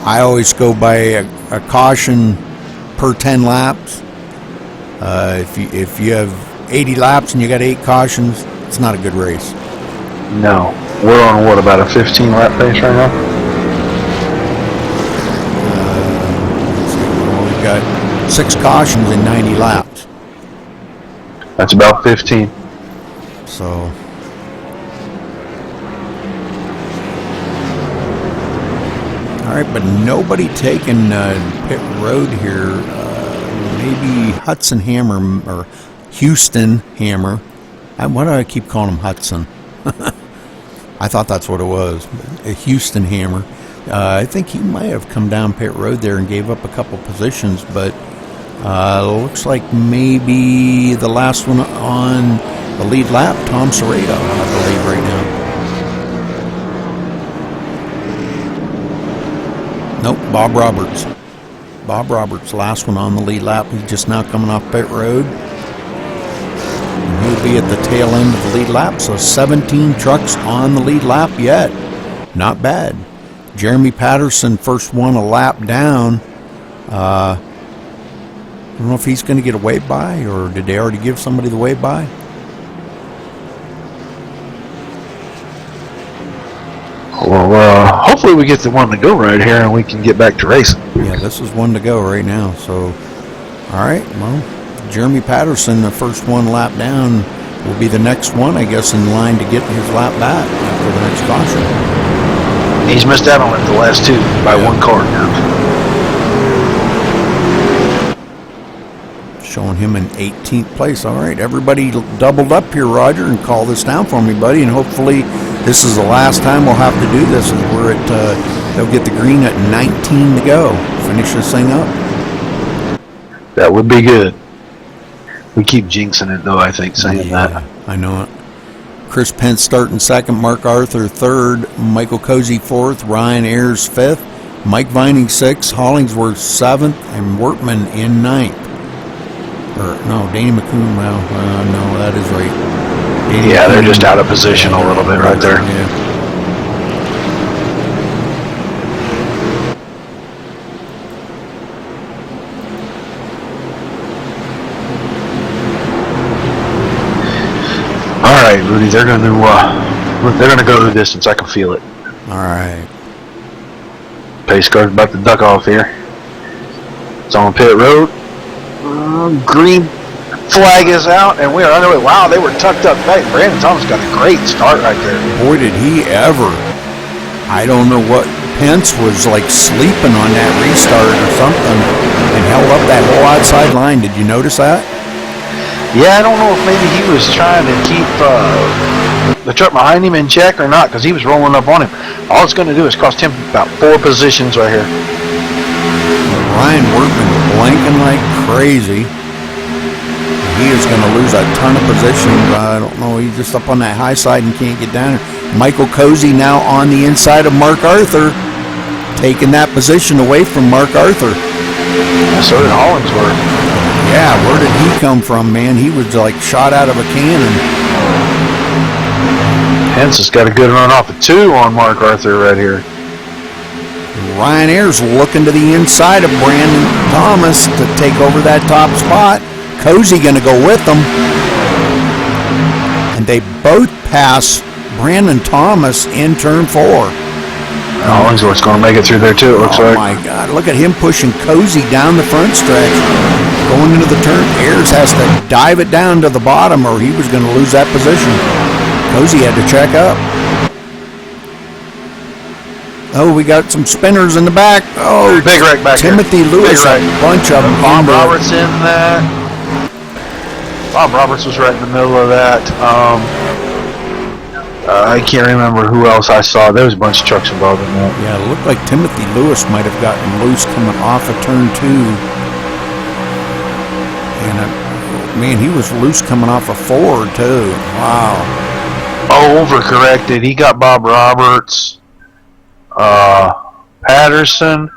I always go by a caution per 10 laps. If you have 80 laps and you got 8 cautions, it's not a good race.
No. We're on, what, about a 15 lap pace right now?
Let's see, we've got 6 cautions in 90 laps.
That's about 15.
So, all right, but nobody taking pit road here. Maybe Hudson Hammer or Houston Hammer. Why do I keep calling him Hudson? I thought that's what it was. A Houston Hammer. I think he might have come down pit road there and gave up a couple positions, but looks like maybe the last one on the lead lap, Tom Serrato, I believe, right now. Nope, Bob Roberts. Bob Roberts, last one on the lead lap. He's just now coming off pit road. And he'll be at the tail end of the lead lap, so 17 trucks on the lead lap yet. Not bad. Jeremy Patterson, first one a lap down. I don't know if he's going to get a wave by, or did they already give somebody the wave by?
Well, hopefully we get the one to go right here and we can get back to racing.
Yeah, this is one to go right now. So, all right, well, Jeremy Patterson, the first one lap down, will be the next one, I guess, in line to get his lap back after the next caution.
He's missed out on it the last two by one car now.
Showing him in 18th place. All right, everybody doubled up here, Roger, and call this down for me, buddy, and hopefully this is the last time we'll have to do this. We're at, they'll get the green at 19 to go. Finish this thing up.
That would be good. We keep jinxing it, though, I think, saying that.
I know it. Chris Pence starting second, Mark Arthur third, Michael Cozy fourth, Ryan Ayers fifth, Mike Vining sixth, Hollingsworth seventh, and Wortman in ninth. Or, no, Danny McCoon, well, no, that is right. Danny
yeah,
McCoon,
they're just out of position a little bit right there.
Yeah.
All right, Rudy, they're going to go the distance. I can feel it.
All right.
Pace car's about to duck off here. It's on pit road. Green flag is out, and we are underway. Wow, they were tucked up tight. Brandon Thomas got a great start right there.
Boy, did he ever. I don't know what. Pence was like sleeping on that restart or something and held up that whole outside line. Did you notice that?
Yeah, I don't know if maybe he was trying to keep the truck behind him in check or not, because he was rolling up on him. All it's going to do is cost him about 4 positions right here.
Ryan Wortman blanking like crazy. He is going to lose a ton of positions. I don't know. He's just up on that high side and can't get down there. Michael Cozy now on the inside of Mark Arthur, taking that position away from Mark Arthur.
Yeah, so did Hollingsworth.
Yeah, where did he come from, man? He was like shot out of a cannon.
Pence has got a good run off of 2 on Mark Arthur right here.
Ryan Ayers looking to the inside of Brandon Thomas to take over that top spot. Cozy going to go with them. And they both pass Brandon Thomas in turn 4.
Hollingsworth's going to make it through there too, it looks like.
Oh my God, look at him pushing Cozy down the front stretch. Going into the turn, Ayers has to dive it down to the bottom or he was going to lose that position. Cozy had to check up. Oh, we got some spinners in the back. Oh,
big wreck back
Timothy
here.
Lewis, a bunch of them.
Bob Roberts in that. Bob Roberts was right in the middle of that. I can't remember who else I saw. There was a bunch of trucks involved in that.
Yeah, it looked like Timothy Lewis might have gotten loose coming off of turn 2. And, man, he was loose coming off of 4, too. Wow.
Oh, overcorrected. He got Bob Roberts, Patterson,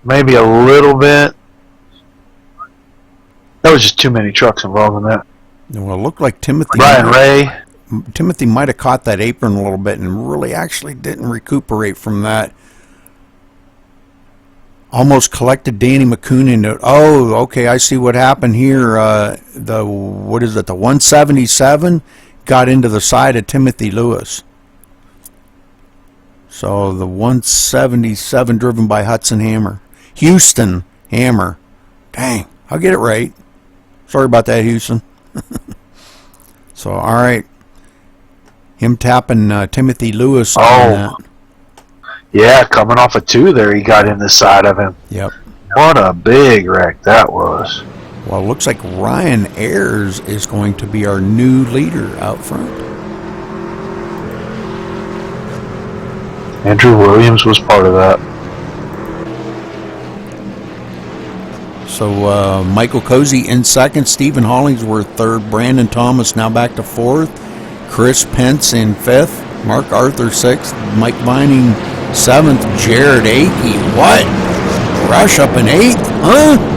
maybe a little bit. There was just too many trucks involved in that.
Well, it looked like Timothy might have caught that apron a little bit and really actually didn't recuperate from that. Almost collected Danny McCoon into it. Oh, okay, I see what happened here. The 177 got into the side of Timothy Lewis. So the 177 driven by Hudson Hammer. Houston Hammer. Dang, I'll get it right. Sorry about that, Houston. So, all right. Him tapping Timothy Lewis on that.
Yeah, coming off of 2 there, he got in the side of him.
Yep.
What a big wreck that was.
Well, it looks like Ryan Ayers is going to be our new leader out front.
Andrew Williams was part of that.
So Michael Cozy in second, Stephen Hollingsworth third, Brandon Thomas now back to fourth, Chris Pence in fifth, Mark Arthur sixth, Mike Vining seventh, Jared Akey. What? Rush up in eighth? Huh?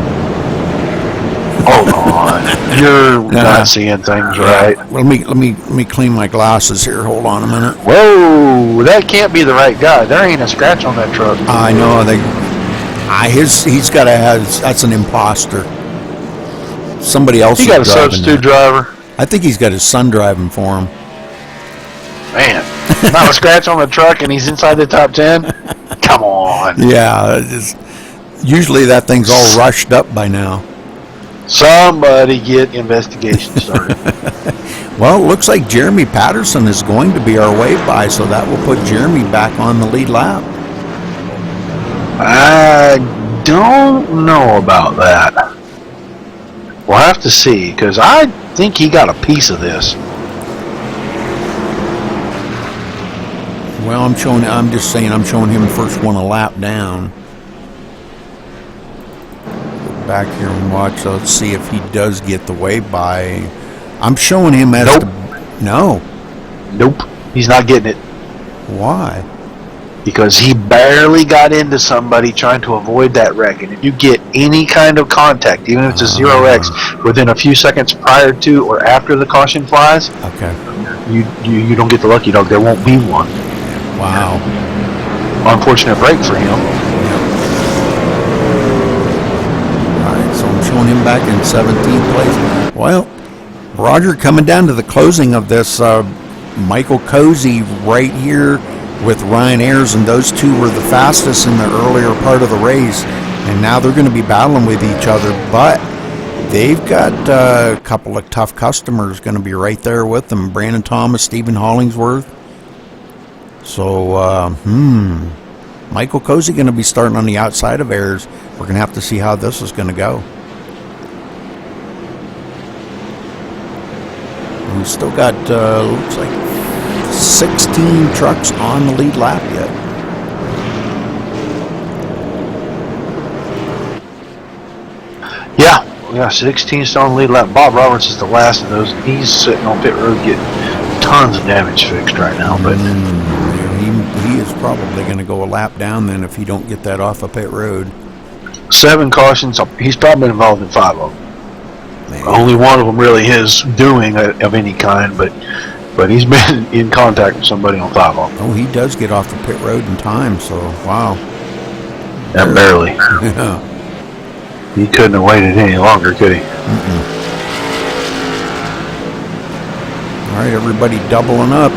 Hold on. You're not seeing things right.
Let me clean my glasses here. Hold on a minute.
Whoa, that can't be the right guy. There ain't a scratch on that truck.
I know he's got to have. That's an imposter. Somebody else.
He got a substitute driver.
I think he's got his son driving for him.
Man, not a scratch on the truck, and he's inside the top 10. Come on.
Yeah, usually that thing's all rushed up by now.
Somebody get investigation started.
Well, it looks like Jeremy Patterson is going to be our wave by, so that will put Jeremy back on the lead lap.
I don't know about that. We'll have to see, because I think he got a piece of this.
Well, I'm just saying I'm showing him first one a lap down. Go back here and watch. So let's see if he does get the wave by. I'm showing him as
Nope. Nope. He's not getting it.
Why?
Because he barely got into somebody trying to avoid that wreck. And if you get any kind of contact, even if it's a 0x, within a few seconds prior to or after the caution flies,
okay,
you don't get the lucky dog. There won't be one.
Wow.
Unfortunate break for him.
All right, so I'm showing him back in 17th place. Well, Roger, coming down to the closing of this, Michael Cozy right here with Ryan Ayers, and those two were the fastest in the earlier part of the race, and now they're going to be battling with each other, but they've got a couple of tough customers going to be right there with them. Brandon Thomas, Stephen Hollingsworth. So, Michael Cozy going to be starting on the outside of Ayers. We're going to have to see how this is going to go. We've still got, looks like 16 trucks on the lead lap yet.
Yeah, 16 still on the lead lap. Bob Roberts is the last of those. He's sitting on pit road getting tons of damage fixed right now. But
he is probably going to go a lap down then if he don't get that off of pit road.
7 cautions. He's probably involved in 5 of them. Man. Only one of them really is doing of any kind, but he's been in contact with somebody on 5 of them.
Oh, he does get off the pit road in time, so wow.
Yeah, barely.
Yeah.
He couldn't have waited any longer, could he?
All right, everybody doubling up.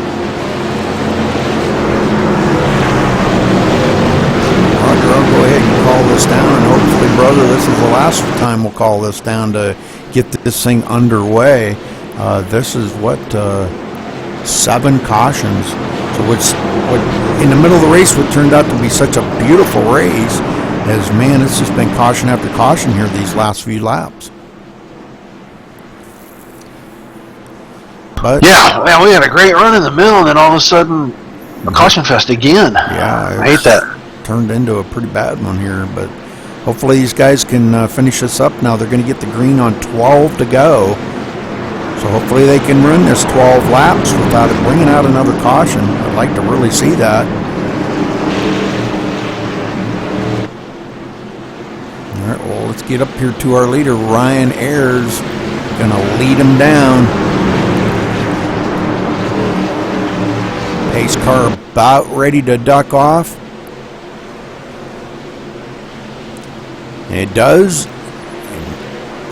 Roger, I'll go ahead and call this down, and hopefully, brother, this is the last time we'll call this down to get this thing underway. This is 7 cautions. So what in the middle of the race, what turned out to be such a beautiful race, is, man, it's just been caution after caution here these last few laps. But
yeah, man, we had a great run in the middle, and then all of a sudden, a caution fest again.
Yeah,
I hate that.
Turned into a pretty bad one here, but hopefully these guys can finish this up now. They're going to get the green on 12 to go. So hopefully they can run this 12 laps without it bringing out another caution. I'd like to really see that. All right, well, let's get up here to our leader, Ryan Ayers. Going to lead him down. Pace car about ready to duck off. It does.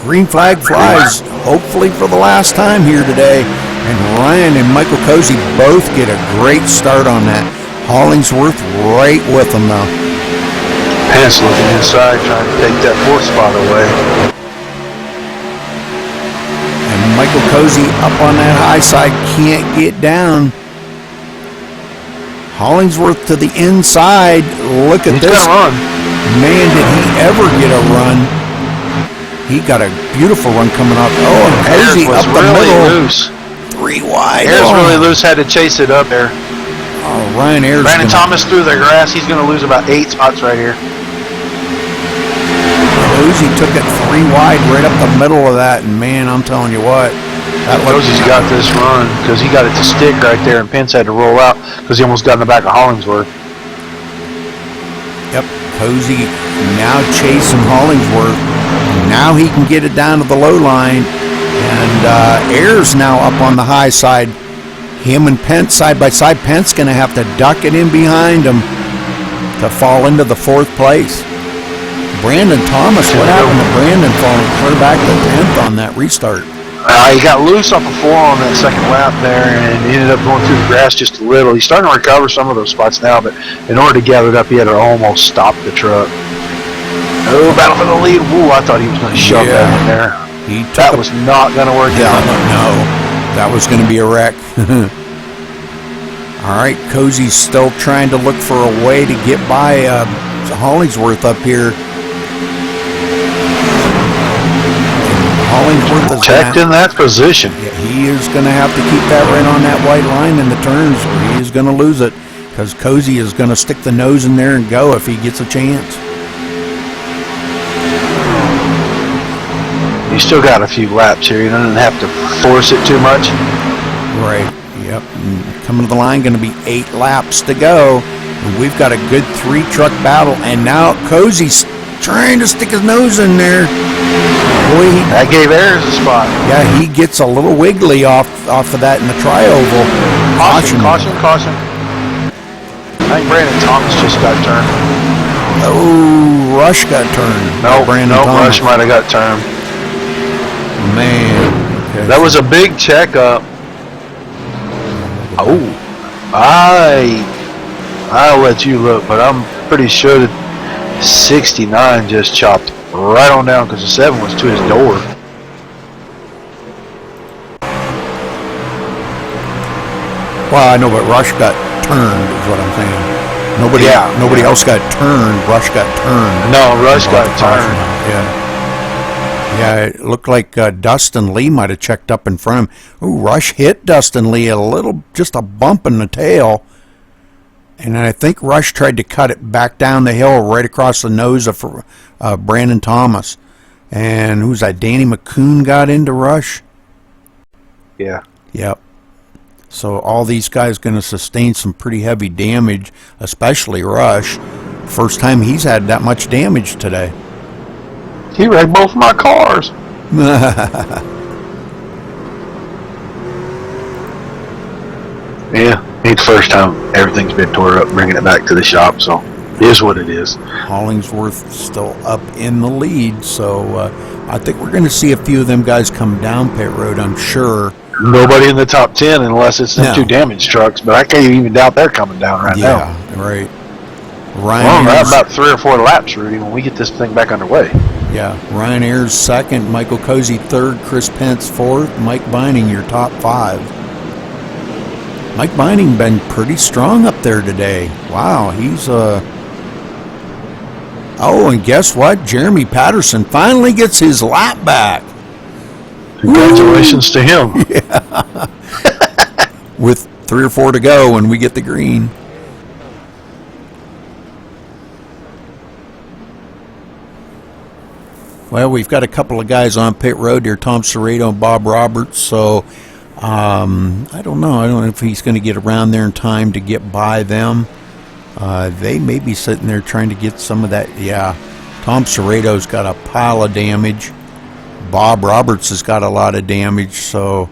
Green flag flies, hopefully for the last time here today. And Ryan and Michael Cozy both get a great start on that. Hollingsworth right with them now.
Pence looking inside, trying to take that 4th spot away.
And Michael Cozy up on that high side, can't get down. Hollingsworth to the inside. Look at this.
He's got a run.
Man, did he ever get a run. He got a beautiful run coming off. Oh, and Cozy
Ayers was
up the
really
middle.
loose.
3 wide.
Ayers really loose, had to chase it up there.
Oh, Ryan Ayers.
Brandon Thomas through the grass. He's going to lose about 8 spots right here.
Cozy took it 3 wide right up the middle of that, and man, I'm telling you what.
Cozy's got this run because he got it to stick right there, and Pence had to roll out because he almost got in the back of Hollingsworth.
Yep, Cozy now chasing Hollingsworth. Now he can get it down to the low line, and Ayers now up on the high side. Him and Pence side by side. Pence going to have to duck it in behind him to fall into the 4th place. Brandon Thomas, what happened to Brandon falling clear back to 10th on that restart?
He got loose off the 4 on that second lap there, and he ended up going through the grass just a little. He's starting to recover some of those spots now, but in order to gather it up, he had to almost stop the truck. Oh, battle for the lead. Ooh, I thought he was going to shove that in there. That was not going to work out.
No, that was going to be a wreck. All right, Cozy's still trying to look for a way to get by Hollingsworth up here. Hollingsworth is
checked in that position.
Yeah, he is going to have to keep that right on that white line in the turns, or he is going to lose it, because Cozy is going to stick the nose in there and go if he gets a chance.
He's still got a few laps here. He doesn't have to force it too much.
Right. Yep. And coming to the line, going to be 8 laps to go. And we've got a good 3-truck battle, and now Cozy's trying to stick his nose in there. Boy,
that gave Ayers a spot.
Yeah, he gets a little wiggly off of that in the tri-oval.
Caution. I think Brandon Thomas just got turned.
Oh, Rush got turned.
No,
Thomas.
Rush might have got turned.
Man. Okay.
That was a big checkup. Oh, I'll let you look, but I'm pretty sure that 69 just chopped right on down because the 7 was to his door.
Well, I know, but Rush got turned is what I'm saying. Nobody else got turned. Rush got turned.
No, Rush got turned.
Yeah, it looked like Dustin Lee might have checked up in front of him. Ooh, Rush hit Dustin Lee just a bump in the tail. And I think Rush tried to cut it back down the hill right across the nose of Brandon Thomas. And who's that? Danny McCoon got into Rush?
Yeah.
Yep. So all these guys going to sustain some pretty heavy damage, especially Rush. First time he's had that much damage today.
He wrecked both of my cars. Yeah. It's the first time everything's been tore up, bringing it back to the shop, so it is what it is.
Hollingsworth still up in the lead, so I think we're going to see a few of them guys come down pit road, I'm sure.
Nobody in the top 10 unless it's them 2 damaged trucks, but I can't even doubt they're coming down right now.
Yeah, right.
Ryan Ayers, about 3 or 4 laps, Rudy, when we get this thing back underway.
Yeah, Ryan Ayers 2nd, Michael Cozy 3rd, Chris Pence 4th, Mike Bining your top 5. Mike Bining been pretty strong up there today. Wow, he's Oh, and guess what? Jeremy Patterson finally gets his lap back.
Congratulations to him.
Yeah. With 3 or 4 to go when we get the green. Well, we've got a couple of guys on pit road here, Tom Serrato and Bob Roberts, so I don't know. I don't know if he's going to get around there in time to get by them. They may be sitting there trying to get some of that. Yeah, Tom Serrato's got a pile of damage. Bob Roberts has got a lot of damage, so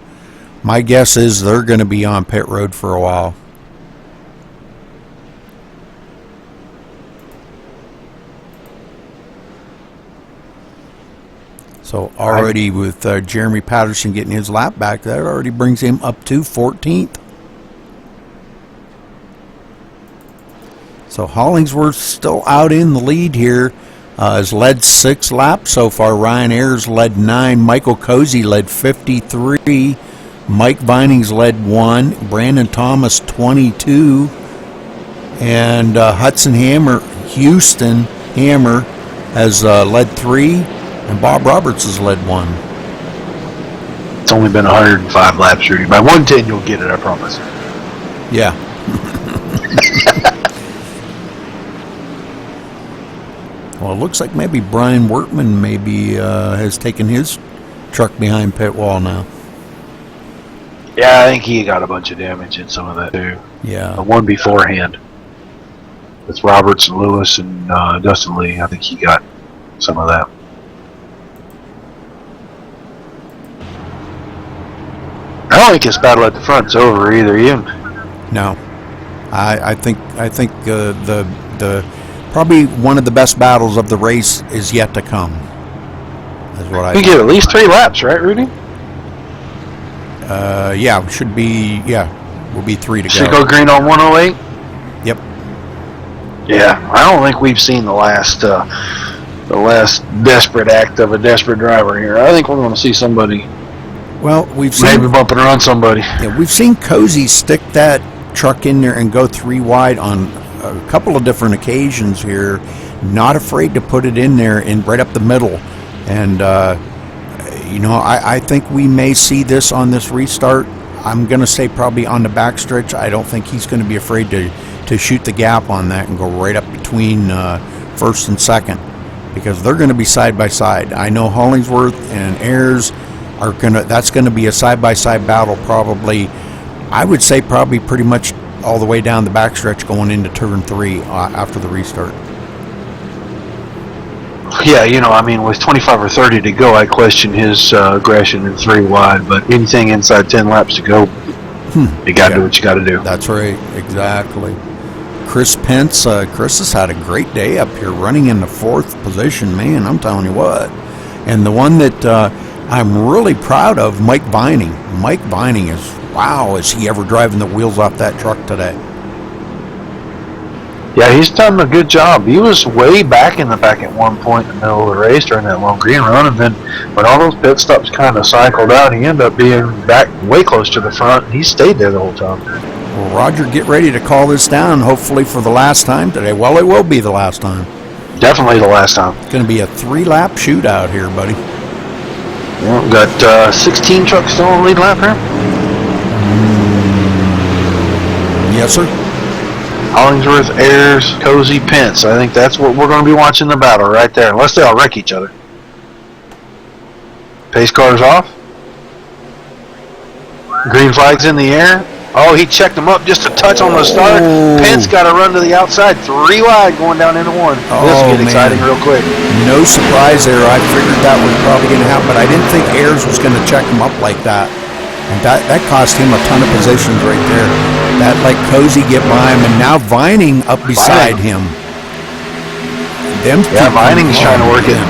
my guess is they're going to be on pit road for a while. So already with Jeremy Patterson getting his lap back, that already brings him up to 14th. So Hollingsworth's still out in the lead here. Has led 6 laps so far. Ryan Ayers led 9. Michael Cozy led 53. Mike Vining's led 1. Brandon Thomas 22. And Houston Hammer has led 3. And Bob Roberts has led one.
It's only been 105 laps, Rudy. By 110, you'll get it, I promise.
Yeah. Well, it looks like maybe Brian Workman has taken his truck behind pit wall now.
Yeah, I think he got a bunch of damage in some of that, too.
Yeah.
The one beforehand. With Roberts and Lewis and Dustin Lee, I think he got some of that. I don't think this battle at the front's over either, Ian.
No. I think the probably one of the best battles of the race is yet to come. Is what I
think. Get at least 3 laps, right, Rudy?
Yeah, should be. Yeah, will be 3 to go.
Should go green on 108.
Yep.
Yeah, I don't think we've seen the last desperate act of a desperate driver here. I think we're going to see somebody.
Well, we've seen
maybe bumping around somebody.
Yeah, we've seen Cozy stick that truck in there and go 3 wide on a couple of different occasions here. Not afraid to put it in there and right up the middle. And I think we may see this on this restart. I'm going to say probably on the backstretch. I don't think he's going to be afraid to shoot the gap on that and go right up between first and second, because they're going to be side by side. I know Hollingsworth and Ayers that's going to be a side-by-side battle probably. I would say probably pretty much all the way down the backstretch going into turn 3 after the restart.
Yeah, with 25 or 30 to go, I question his aggression in 3 wide, but anything inside 10 laps to go, you got to do what you got to do.
That's right, exactly. Chris Pence, Chris has had a great day up here running in the 4th position, man, I'm telling you what. And the one that I'm really proud of, Mike Vining. Mike Vining is he ever driving the wheels off that truck today?
Yeah, he's done a good job. He was way back in the back at one point in the middle of the race during that long green run, and then when all those pit stops kind of cycled out, he ended up being back way close to the front. He stayed there the whole time.
Well, Roger, get ready to call this down, hopefully for the last time today. Well, it will be the last time.
Definitely the last time.
It's going to be a 3-lap shootout here, buddy.
Well, we've got 16 trucks still on lead lap here.
Yes, sir.
Hollingsworth, Ayers, Cozy, Pence. I think that's what we're going to be watching the battle right there, unless they all wreck each other. Pace car's off. Green flag's in the air. Oh, he checked him up just a touch on the start. Pence got to run to the outside. 3 wide going down into 1. This will get exciting real quick.
No surprise there. I figured that was probably going to happen, but I didn't think Ayers was going to check him up like that. And that cost him a ton of positions right there. That let Cozy get by him, and now Vining up beside him.
Vining's trying to work it.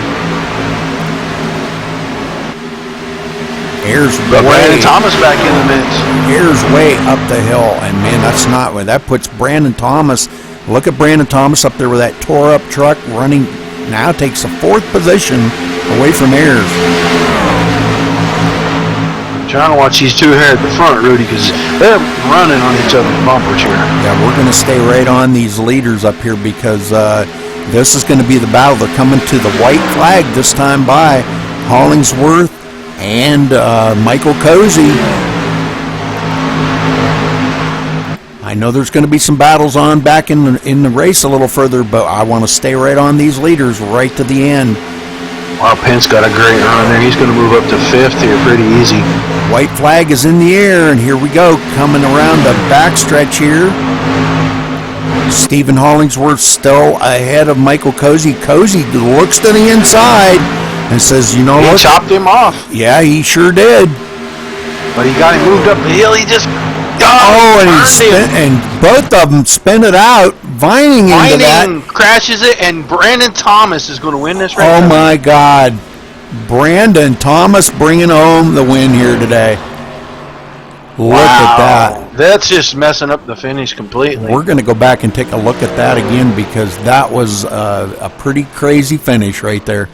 Ayers
Brandon Thomas back in the mix.
Ayers way up the hill, and man, that's not where that puts Brandon Thomas. Look at Brandon Thomas up there with that tore up truck running. Now takes a 4th position away from Ayers.
Trying to watch these two here at the front, Rudy, because they're running on each other's bumpers here.
Yeah, we're going to stay right on these leaders up here because this is going to be the battle. They're coming to the white flag this time by Hollingsworth and Michael Cozy. I know there's going to be some battles on back in the race a little further, but I want to stay right on these leaders right to the end.
Wow, Pence got a great run there. He's going to move up to 5th here pretty easy.
White flag is in the air, and here we go, coming around the backstretch here. Stephen Hollingsworth still ahead of Michael Cozy. Cozy looks to the inside and says, you know what?
He chopped him off.
Yeah, he sure did.
But he got him moved up the hill. He just
and both of them spin it out. Vining into that.
Crashes it, and Brandon Thomas is going to win this race.
Oh, my God. Brandon Thomas bringing home the win here today. Look at that.
That's just messing up the finish completely.
We're going to go back and take a look at that again because that was a pretty crazy finish right there.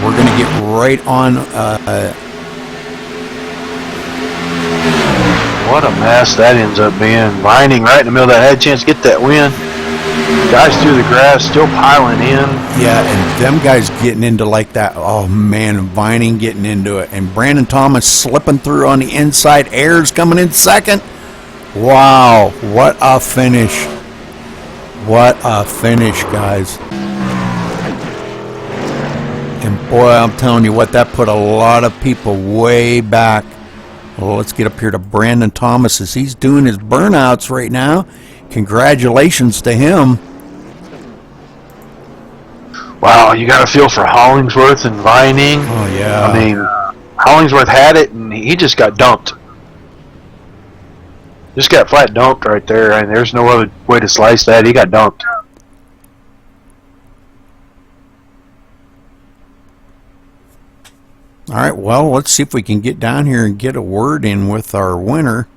We're going to get right on.
What a mess that ends up being. Vining right in the middle of that. Had a chance to get that win. Guys through the grass, still piling in.
Yeah, and them guys getting into like that. Oh man, Vining getting into it, and Brandon Thomas slipping through on the inside. Ayers coming in second. Wow, what a finish! What a finish, guys! And boy, I'm telling you what, that put a lot of people way back. Well, let's get up here to Brandon Thomas as he's doing his burnouts right now. Congratulations to him.
Wow, you got to feel for Hollingsworth and Vining.
Oh, yeah.
I mean, Hollingsworth had it, and he just got dumped. Just got flat dumped right there, and there's no other way to slice that. He got dumped.
All right, well, let's see if we can get down here and get a word in with our winner.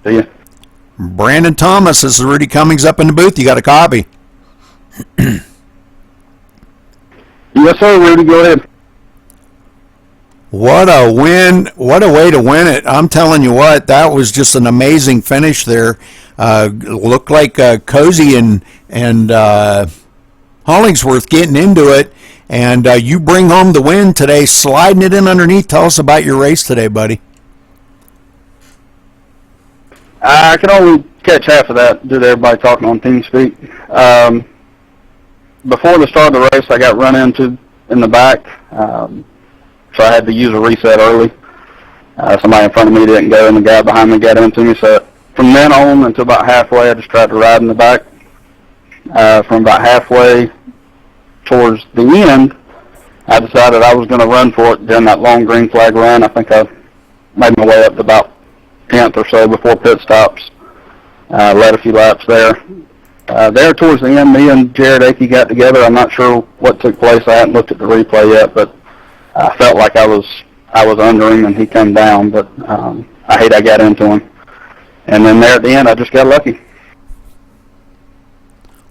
See ya.
Brandon Thomas, this is Rudy Cummings up in the booth. You got a copy?
Yes, sir, Rudy, go ahead.
What a win. What a way to win it. I'm telling you what, that was just an amazing finish there. Looked like Cozy and Hollingsworth getting into it, and you bring home the win today, sliding it in underneath. Tell us about your race today, buddy.
I can only catch half of that due to everybody talking on TeamSpeak. Before the start of the race, I got run into in the back, so I had to use a reset early. Somebody in front of me didn't go, and the guy behind me got into me. So from then on until about halfway, I just tried to ride in the back. From about halfway towards the end, I decided I was going to run for it during that long green flag run. I think I made my way up to about 10th or so before pit stops. Led a few laps there. There towards the end, me and Jared Akey got together. I'm not sure what took place. I haven't looked at the replay yet, but I felt like I was under him and he came down, but I hate I got into him. And then there at the end, I just got lucky.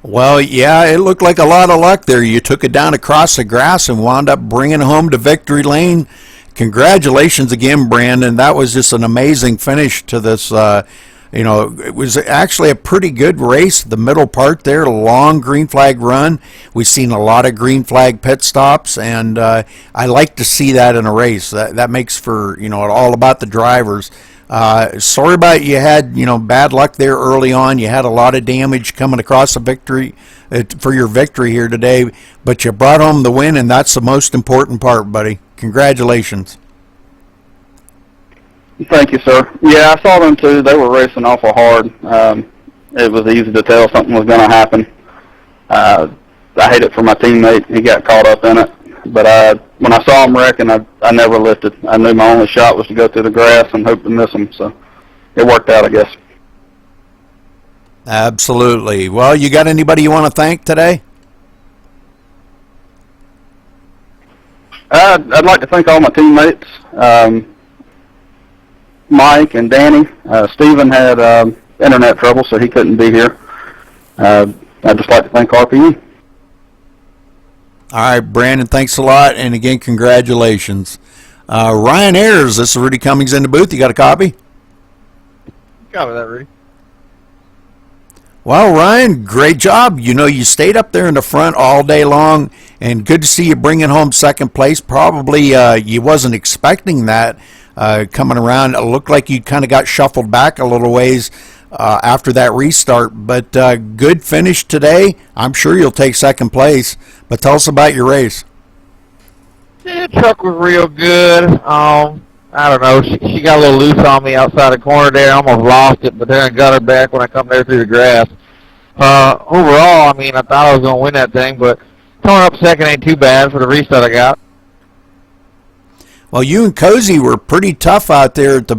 Well, yeah, it looked like a lot of luck there. You took it down across the grass and wound up bringing it home to victory lane. Congratulations again, Brandon. That was just an amazing finish to this. It was actually a pretty good race. The middle part there, a long green flag run. We've seen a lot of green flag pit stops, and I like to see that in a race. That makes for, all about the drivers. Sorry about you had, bad luck there early on. You had a lot of damage coming across the victory for your victory here today, but you brought home the win, and that's the most important part, buddy. Congratulations.
Thank you, sir. Yeah, I saw them too. They were racing awful hard. It was easy to tell something was going to happen. I hate it for my teammate. He got caught up in it. But when I saw him wrecking, I never lifted. I knew my only shot was to go through the grass and hope to miss him. So it worked out, I guess.
Absolutely. Well, you got anybody you want to thank today?
I'd like to thank all my teammates, Mike and Danny. Steven had internet trouble, so he couldn't be here. I'd just like to thank RPE.
All right, Brandon, thanks a lot, and again, congratulations. Ryan Ayers, this is Rudy Cummings in the booth. You got a copy?
Copy that, Rudy.
Well, Ryan, great job. You stayed up there in the front all day long, and good to see you bringing home second place. Probably you wasn't expecting that coming around. It looked like you kind of got shuffled back a little ways after that restart, but good finish today. I'm sure you'll take second place, but tell us about your race.
Yeah, the truck was real good. I don't know. She got a little loose on me outside the corner there. I almost lost it, but then I got her back when I come there through the grass. Overall, I thought I was going to win that thing, but coming up second ain't too bad for the restart I got.
Well, you and Cozy were pretty tough out there at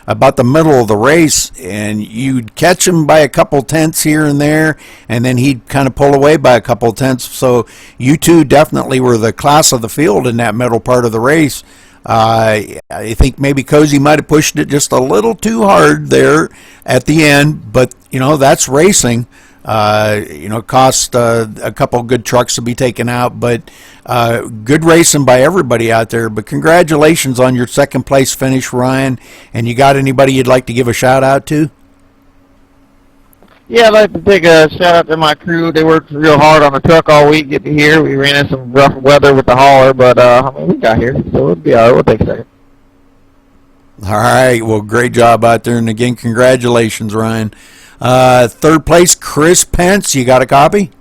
about the middle of the race, and you'd catch him by a couple tenths here and there, and then he'd kind of pull away by a couple tenths. So you two definitely were the class of the field in that middle part of the race. I think maybe Cozy might have pushed it just a little too hard there at the end, but that's racing. Cost a couple good trucks to be taken out, but good racing by everybody out there. But congratulations on your second place finish, Ryan. And you got anybody you'd like to give a shout out to?
Yeah, I'd like to take a shout out to my crew. They worked real hard on the truck all week getting here. We ran in some rough weather with the hauler, but we got here, so it'll be all right. We'll take a second.
All right. Well, great job out there. And again, congratulations, Ryan. Third place, Chris Pence. You got a copy?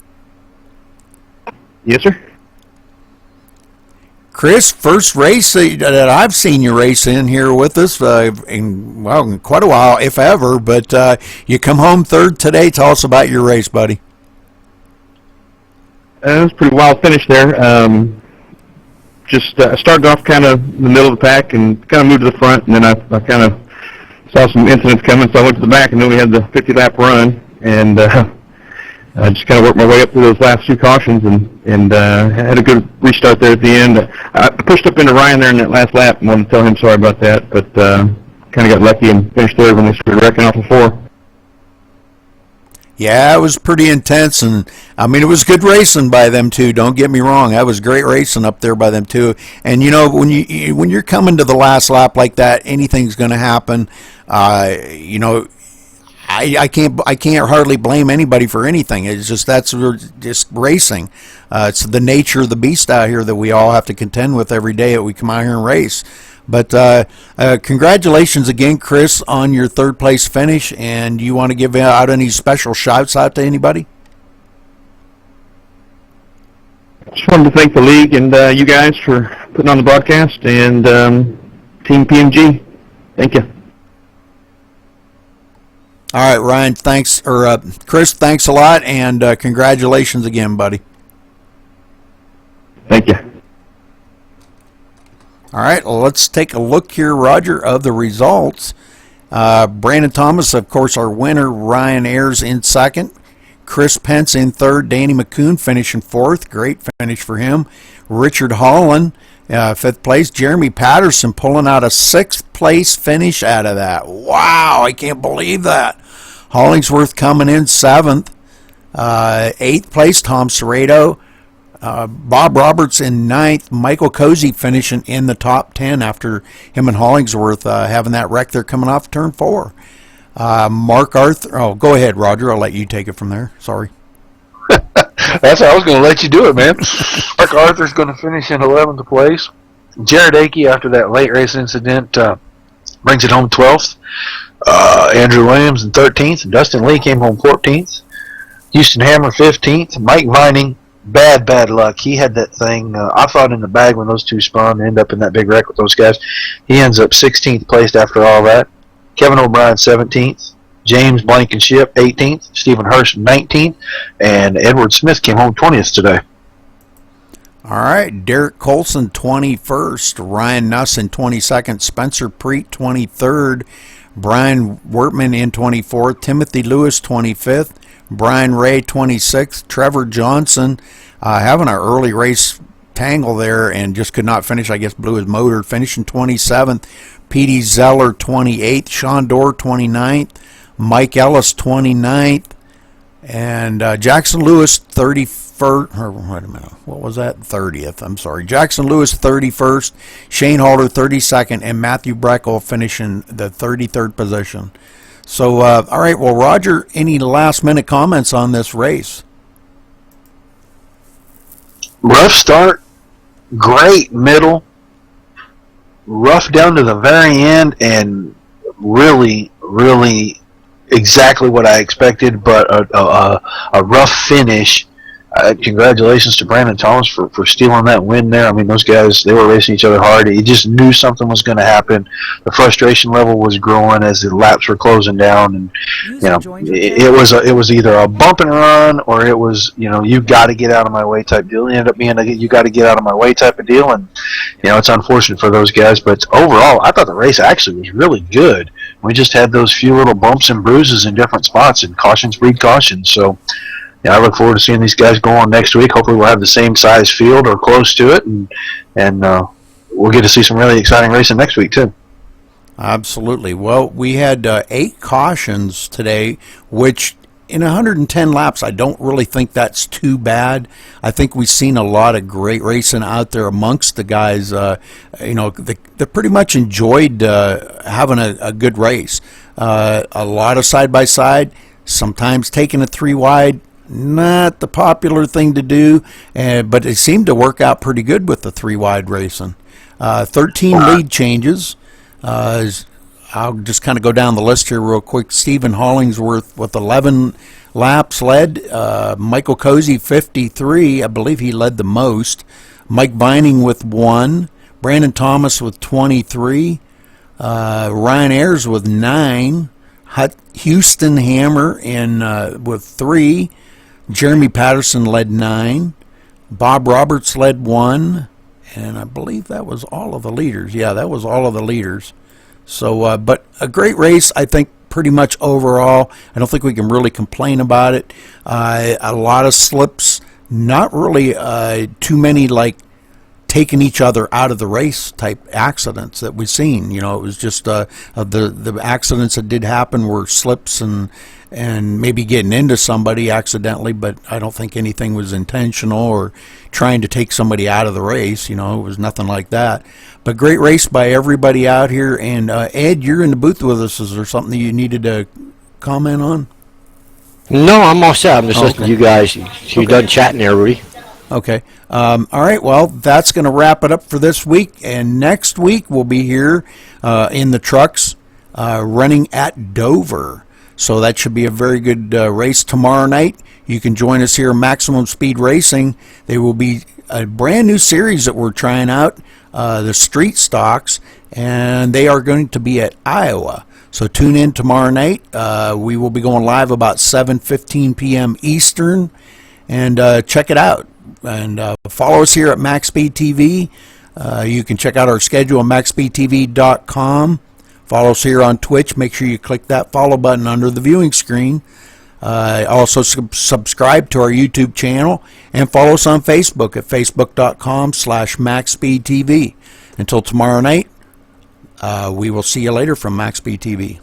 Yes, sir.
Chris, first race that I've seen you race in here with us in quite a while, if ever. But you come home third today. Tell us about your race, buddy.
It was a pretty wild finish there. I started off kind of in the middle of the pack and kind of moved to the front, and then I kind of saw some incidents coming, so I went to the back, and then we had the 50-lap run, and I just kind of worked my way up through those last few cautions and had a good restart there at the end. I pushed up into Ryan there in that last lap and wanted to tell him sorry about that, but kind of got lucky and finished third when they started wrecking off the four.
Yeah, it was pretty intense, and I mean, it was good racing by them too. Don't get me wrong; that was great racing up there by them too. And when you're coming to the last lap like that, anything's going to happen. I can't hardly blame anybody for anything. It's just we're just racing. It's the nature of the beast out here that we all have to contend with every day that we come out here and race. But congratulations again, Chris, on your third place finish. And you want to give out any special shouts out to anybody?
Just wanted to thank the league and you guys for putting on the broadcast, and Team PMG. Thank you.
All right, Ryan, thanks, or Chris, thanks a lot, and congratulations again, buddy.
Thank you.
All right, well, let's take a look here, Roger, of the results. Brandon Thomas, of course, our winner. Ryan Ayers in second. Chris Pence in third. Danny McCoon finishing fourth. Great finish for him. Richard Holland, fifth place. Jeremy Patterson pulling out a sixth place finish out of that. Wow, I can't believe that. Hollingsworth coming in seventh. Eighth place, Tom Serrato. Bob Roberts in ninth. Michael Cozy finishing in the top 10 after him and Hollingsworth having that wreck there coming off turn 4. Mark Arthur. Oh, go ahead, Roger. I'll let you take it from there. Sorry.
That's how I was going to let you do it, man. Mark Arthur's going to finish in 11th place. Jared Akey, after that late race incident, brings it home 12th. Andrew Williams in 13th. And Dustin Lee came home 14th. Houston Hammer 15th. Mike Vining, bad luck. He had that thing, I thought, in the bag when those two spun, end up in that big wreck with those guys. He ends up 16th placed after all that. Kevin O'Brien 17th. James Blankenship 18th. Stephen Hurst 19th. And Edward Smith came home 20th today.
All right, Derek Colson 21st, Ryan Nuss in 22nd, Spencer Preet 23rd, Brian Wertman in 24th, Timothy Lewis 25th, Brian Ray 26th, Trevor Johnson having an early race tangle there and just could not finish. I guess blew his motor, finishing 27th. Petey Zeller 28th, Sean Dorr 29th, Mike Ellis 29th, and Jackson Lewis 31st. Or wait a minute, what was that? 30th. I'm sorry. Jackson Lewis 31st, Shane Halter 32nd, and Matthew Breckel finishing the 33rd position. So, all right. Well, Roger, any last-minute comments on this race?
Rough start, great middle, rough down to the very end, and really exactly what I expected, but a rough finish. Congratulations to Brandon Thomas for stealing that win there. I mean, those guys, they were racing each other hard. You just knew something was going to happen. The frustration level was growing as the laps were closing down, and it was either a bump and run or it was you got to get out of my way type deal. It ended up being you got to get out of my way type of deal, and it's unfortunate for those guys. But overall, I thought the race actually was really good. We just had those few little bumps and bruises in different spots, and cautions breed cautions. So. I look forward to seeing these guys go on next week. Hopefully we'll have the same size field or close to it, and we'll get to see some really exciting racing next week too.
Absolutely. Well, we had 8 cautions today, which in 110 laps, I don't really think that's too bad. I think we've seen a lot of great racing out there amongst the guys. They pretty much enjoyed having a good race. A lot of side-by-side, sometimes taking a 3 wide, not the popular thing to do, but it seemed to work out pretty good with the 3 wide racing. 13 lead changes. I'll just kind of go down the list here real quick. Stephen Hollingsworth with 11 laps led. Michael Cozy, 53. I believe he led the most. Mike Bining with 1. Brandon Thomas with 23. Ryan Ayers with 9. Houston Hammer with 3. Jeremy Patterson led 9. Bob Roberts led 1. And I believe that was all of the leaders. Yeah, that was all of the leaders. So, but a great race, I think, pretty much overall. I don't think we can really complain about it. A lot of slips, not really too many like taking each other out of the race type accidents that we've seen. You know, it was just the accidents that did happen were slips and maybe getting into somebody accidentally, but I don't think anything was intentional or trying to take somebody out of the race. You know, it was nothing like that. But great race by everybody out here. And Ed, you're in the booth with us. Is there something that you needed to comment on?
No, I'm all set. I'm just listening to you guys. You're done chatting there, Rudy.
Okay. All right. Well, that's going to wrap it up for this week. And next week we'll be here in the trucks running at Dover. So that should be a very good race tomorrow night. You can join us here at Maximum Speed Racing. There will be a brand new series that we're trying out, the Street Stocks, and they are going to be at Iowa. So tune in tomorrow night. We will be going live about 7:15 p.m. Eastern, and check it out. And follow us here at MaxSpeedTV. You can check out our schedule on MaxSpeedTV.com. Follow us here on Twitch. Make sure you click that follow button under the viewing screen. Also subscribe to our YouTube channel and follow us on Facebook at facebook.com/MaxSpeedTV. Until tomorrow night, we will see you later from MaxSpeedTV.